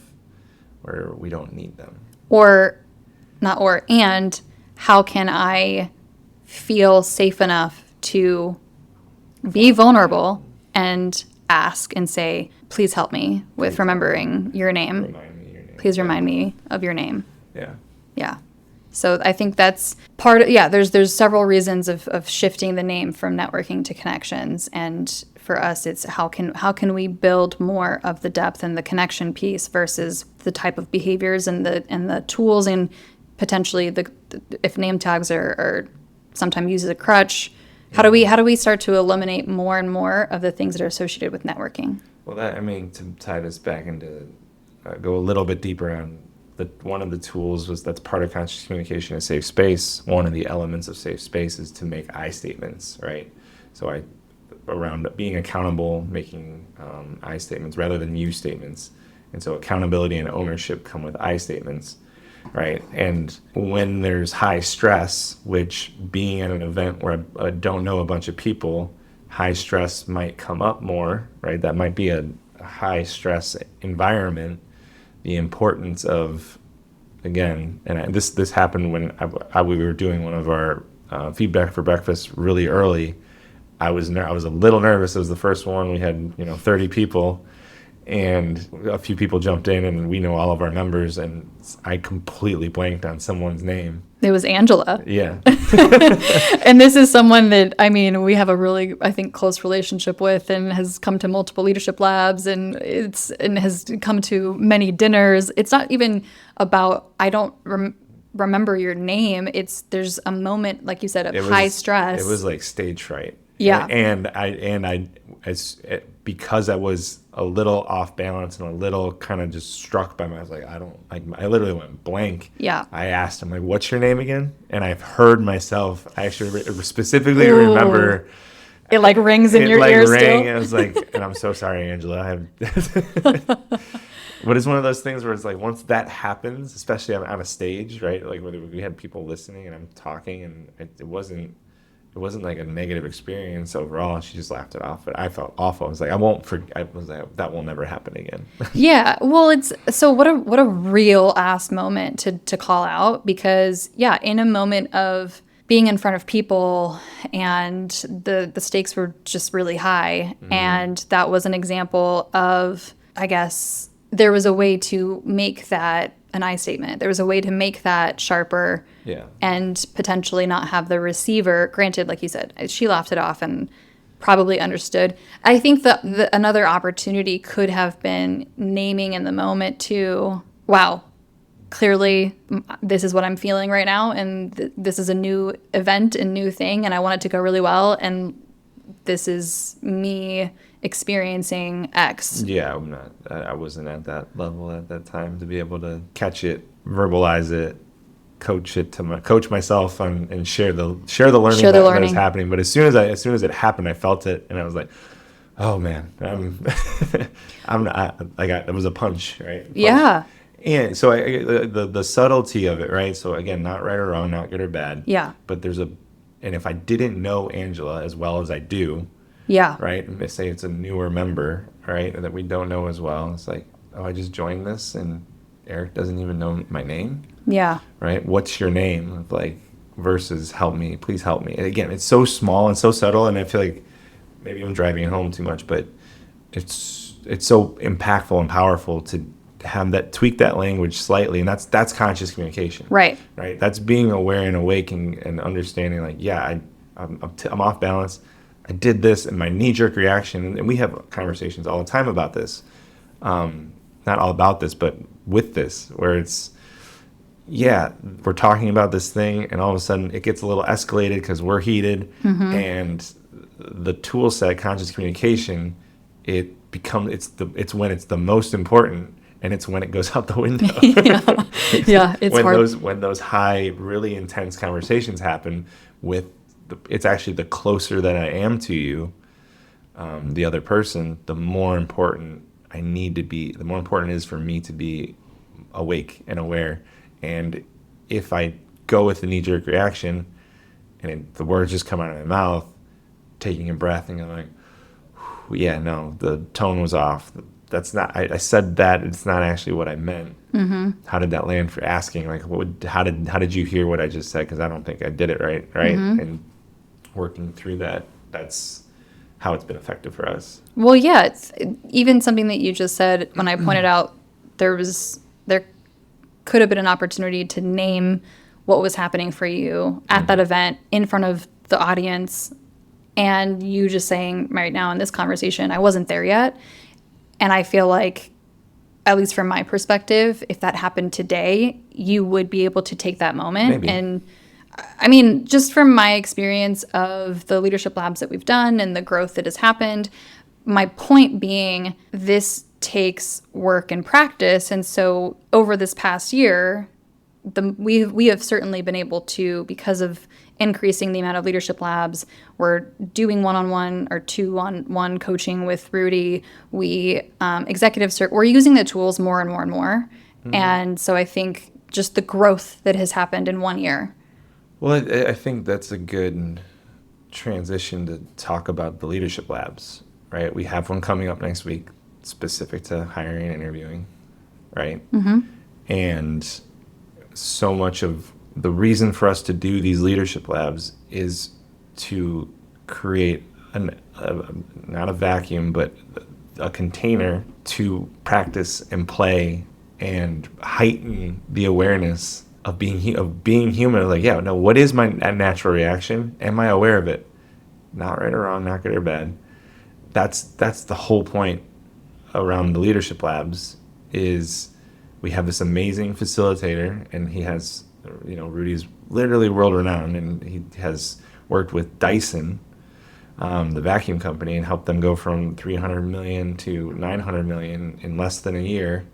where we don't need them? And how can I feel safe enough to be vulnerable and ask and say, please help me with remembering your name. Remind me your name. Please remind me of your name. Yeah. Yeah. So I think that's part of, there's several reasons of shifting the name from networking to connections. And for us, it's how can we build more of the depth and the connection piece versus the type of behaviors and the tools, and potentially if name tags are sometimes used as a crutch, how do we start to eliminate more and more of the things that are associated with networking? Well, to tie this back into, go a little bit deeper on, one of the tools that's part of conscious communication is safe space. One of the elements of safe space is to make I statements, right? So around being accountable, making I statements rather than you statements. And so accountability and ownership come with I statements, right? And when there's high stress, which being at an event where I don't know a bunch of people, high stress might come up more, right? That might be a high stress environment. The importance of, again, and this happened when we were doing one of our feedback for breakfast really early. I was a little nervous. It was the first one. We had 30 people, and a few people jumped in, and we know all of our members, and I completely blanked on someone's name. It was Angela. Yeah. And this is someone that, we have a really, I think, close relationship with, and has come to multiple leadership labs, and has come to many dinners. It's not even about, I don't remember your name. There's a moment, like you said, of high stress. It was like stage fright. Yeah. Because I was a little off balance and a little kind of just struck by I was like, I literally went blank. Yeah. I asked him, like, what's your name again? And I've heard myself, I actually specifically remember. It like rings in your ears still. And I was like, and I'm so sorry, Angela. But it's one of those things where it's like, once that happens, especially on a stage, right? Like whether we had people listening and I'm talking, and it wasn't like a negative experience overall. She just laughed it off, but I felt awful. I was like, I was like, that will never happen again. Yeah. Well, what a real ass moment to call out, because in a moment of being in front of people and the stakes were just really high. Mm-hmm. And that was an example of, I guess, there was a way to make that an I statement. There was a way to make that sharper, and potentially not have the receiver. Granted, like you said, she laughed it off and probably understood. I think that another opportunity could have been naming in the moment too. Wow, clearly this is what I'm feeling right now, and this is a new event and new thing, and I want it to go really well, and this is me experiencing X. Yeah, I wasn't at that level at that time to be able to catch it, verbalize it, coach myself and share the learning that is happening. But as soon as it happened, I felt it, and I was like, oh man, it was a punch, right? Punch. Yeah. And so the subtlety of it, right? So again, not right or wrong, not good or bad. Yeah. But and if I didn't know Angela as well as I do, right? And say it's a newer member, right, that we don't know as well. It's like, oh, I just joined this, and Eric doesn't even know my name. Yeah. Right? What's your name? Like, versus help me, please help me. And again, it's so small and so subtle, and I feel like maybe I'm driving it home too much, but it's so impactful and powerful to have that, tweak that language slightly, and that's conscious communication. Right. Right. That's being aware and awake and understanding, like, I'm off balance. I did this, and my knee-jerk reaction, and we have conversations all the time about this, not all about this, but with this, where it's, yeah, we're talking about this thing, and all of a sudden it gets a little escalated because we're heated, and the tool set, conscious communication, it's when it's the most important, and it's when it goes out the window. Yeah, it's when hard. when those high, really intense conversations happen with it's actually the closer that I am to you, the other person, the more important the more important it is for me to be awake and aware. And if I go with the knee-jerk reaction and the words just come out of my mouth, taking a breath and going like, yeah, no, the tone was off. That's not, I said that, it's not actually what I meant. How did that land, for asking, like, how did you hear what I just said? Because I don't think I did it right? And working through that's how it's been effective for us. Well, yeah, it's even something that you just said when I pointed out there could have been an opportunity to name what was happening for you at that event in front of the audience, and you just saying right now in this conversation, I wasn't there yet. And I feel like, at least from my perspective, if that happened today, you would be able to take that moment. Maybe. And I mean, just from my experience of the leadership labs that we've done and the growth that has happened, my point being, this takes work and practice. And so over this past year, we have certainly been able to, because of increasing the amount of leadership labs, we're doing one-on-one or two-on-one coaching with Rudy. We're using the tools more and more and more. And so I think just the growth that has happened in 1 year. Well, I think that's a good transition to talk about the leadership labs, right? We have one coming up next week specific to hiring and interviewing, right? And so much of the reason for us to do these leadership labs is to create not a vacuum, but a container to practice and play and heighten the awareness of being human. Like, yeah, no, what is my natural reaction? Am I aware of it? Not right or wrong, not good or bad. That's the whole point around the leadership labs. Is we have this amazing facilitator, and he has, Rudy's literally world renowned, and he has worked with Dyson, the vacuum company, and helped them go from 300 million to 900 million in less than a year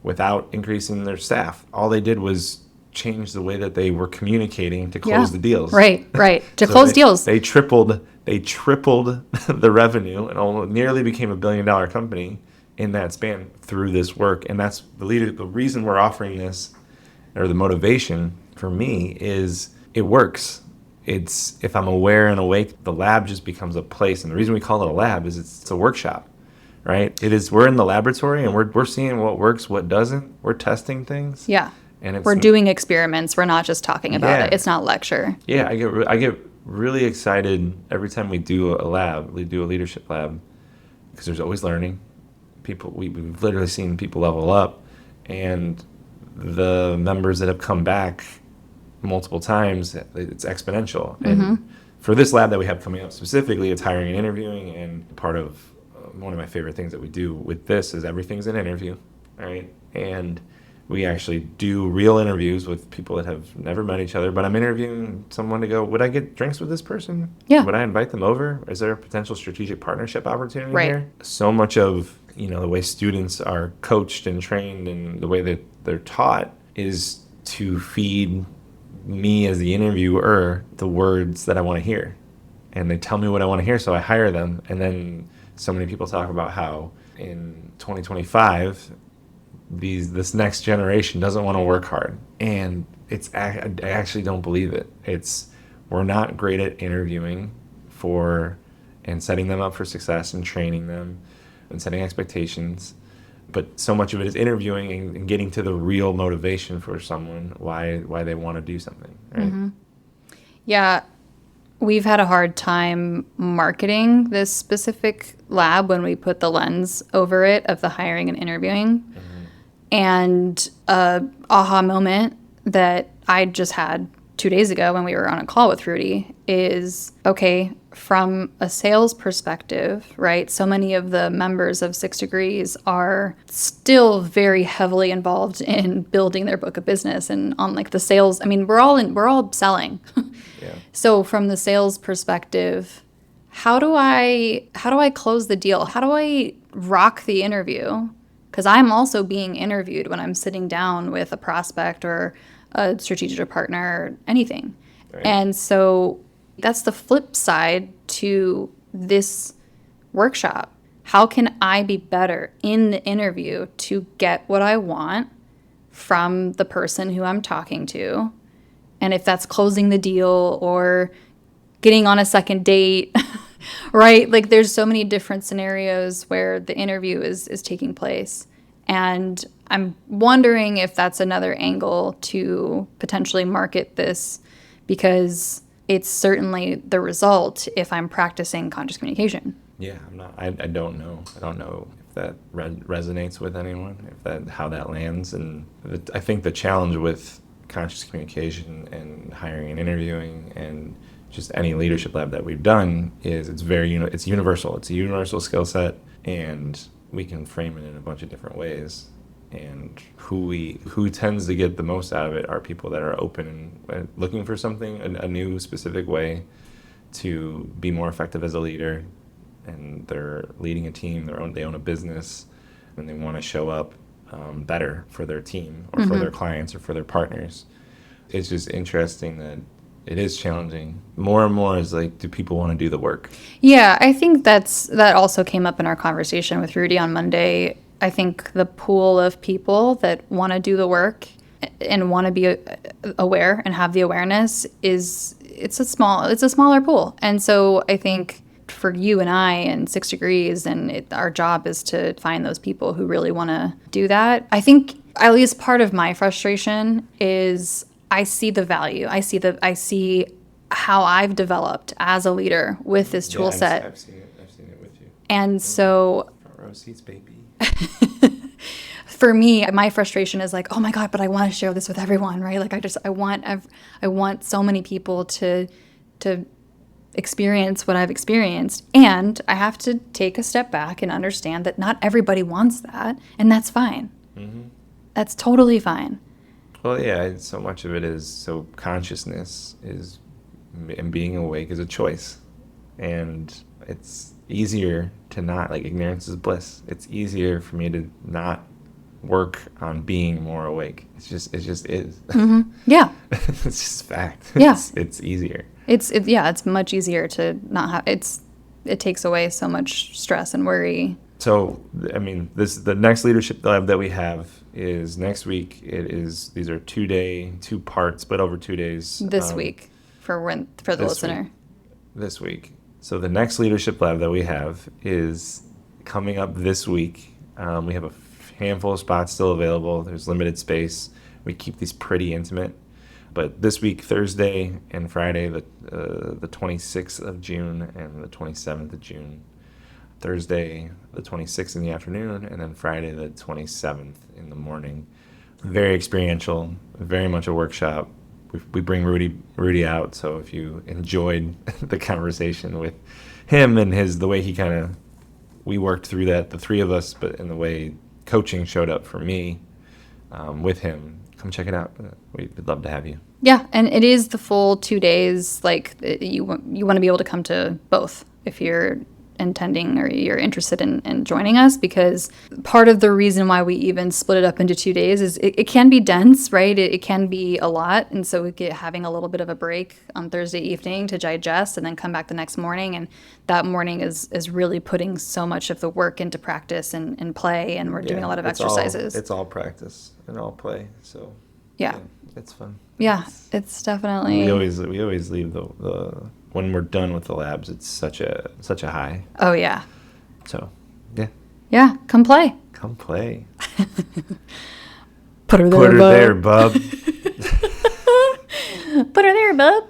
without increasing their staff. All they did was change the way that they were communicating to close the deals. Right. To close deals. They tripled the revenue and nearly became $1 billion company in that span through this work. And that's the reason we're offering this, or the motivation for me, is it works. It's, if I'm aware and awake, the lab just becomes a place. And the reason we call it a lab is it's a workshop, right? We're in the laboratory, and we're seeing what works, what doesn't. We're testing things. Yeah. And we're doing experiments. We're not just talking about it. It's not lecture. Yeah, I get really excited every time we do a lab. We do a leadership lab, because there's always learning. We've literally seen people level up, and the members that have come back multiple times, it's exponential. And for this lab that we have coming up specifically, it's hiring and interviewing. And part of one of my favorite things that we do with this is everything's an interview, right? And we actually do real interviews with people that have never met each other, but I'm interviewing someone to go, would I get drinks with this person? Yeah. Would I invite them over? Is there a potential strategic partnership opportunity Right. here? So much of, the way students are coached and trained and the way that they're taught is to feed me as the interviewer the words that I want to hear. And they tell me what I want to hear, so I hire them. And then so many people talk about how in 2025, this next generation doesn't want to work hard, and I actually don't believe it. We're not great at interviewing and setting them up for success and training them and setting expectations, but so much of it is interviewing and getting to the real motivation for someone, why they want to do something, right? Yeah, we've had a hard time marketing this specific lab when we put the lens over it of the hiring and interviewing. And a aha moment that I just had 2 days ago when we were on a call with Rudy is, okay, from a sales perspective, right? So many of the members of 6 Degrees are still very heavily involved in building their book of business and on like the sales. I mean, we're all selling. Yeah. So from the sales perspective, how do I close the deal? How do I rock the interview? Because I'm also being interviewed when I'm sitting down with a prospect or a strategic partner or anything. Right. And so that's the flip side to this workshop. How can I be better in the interview to get what I want from the person who I'm talking to? And if that's closing the deal or getting on a second date, right? Like there's so many different scenarios where the interview is taking place. And I'm wondering if that's another angle to potentially market this, because it's certainly the result if I'm practicing conscious communication. Yeah, I don't know. I don't know if that resonates with anyone, how that lands. And I think the challenge with conscious communication and hiring and interviewing and just any leadership lab that we've done is it's universal. It's a universal skill set, and we can frame it in a bunch of different ways. And who tends to get the most out of it are people that are open and looking for something, a new specific way to be more effective as a leader, and they're leading a team, they own a business, and they want to show up better for their team or for their clients or for their partners. It's just interesting that it is challenging. More and more is like, do people want to do the work? Yeah, I think that also came up in our conversation with Rudy on Monday. I think the pool of people that want to do the work and want to be aware and have the awareness it's a smaller pool. And so I think for you and I and 6 Degrees, and our job is to find those people who really want to do that. I think at least part of my frustration is I see the value. I see how I've developed as a leader with this tool set. I've seen it with you. And so Front row seats, baby. For me, my frustration is like, oh my God, but I want to share this with everyone, right? Like I want so many people to experience what I've experienced. And I have to take a step back and understand that not everybody wants that, and that's fine. Mm-hmm. That's totally fine. Well, yeah, so much of it is, consciousness is, and being awake is a choice. And it's easier to not, like, ignorance is bliss. It's easier for me to not work on being more awake. It just is. Mm-hmm. Yeah. It's just fact. Yeah. It's easier. It's much easier to not have, it takes away so much stress and worry. So, I mean, the next leadership lab that we have is next week. These are 2 parts, split over 2 days. This week for the listener. This week. So the next leadership lab that we have is coming up this week. We have a handful of spots still available. There's limited space. We keep these pretty intimate. But this week, Thursday and Friday, the 26th of June and the 27th of June. Thursday, the 26th in the afternoon, and then Friday, the 27th in the morning. Very experiential, very much a workshop. We bring Rudy out, so if you enjoyed the conversation with him and the way he we worked through that, the three of us, but in the way coaching showed up for me with him, come check it out. We'd love to have you. Yeah, and it is the full 2 days. Like, you want to be able to come to both if you're intending or you're interested in joining us, because part of the reason why we even split it up into 2 days is it can be dense, right? It can be a lot, and so we get having a little bit of a break on Thursday evening to digest and then come back the next morning, and that morning is really putting so much of the work into practice and play, and we're doing a lot of exercises. It's all practice and all play, so yeah, it's fun. Yeah, it's definitely. We always leave the when we're done with the labs, it's such a high. Oh yeah. So, yeah. Yeah, come play. Come play. Put her there, bub. Put her there, bub. Put her there, bub.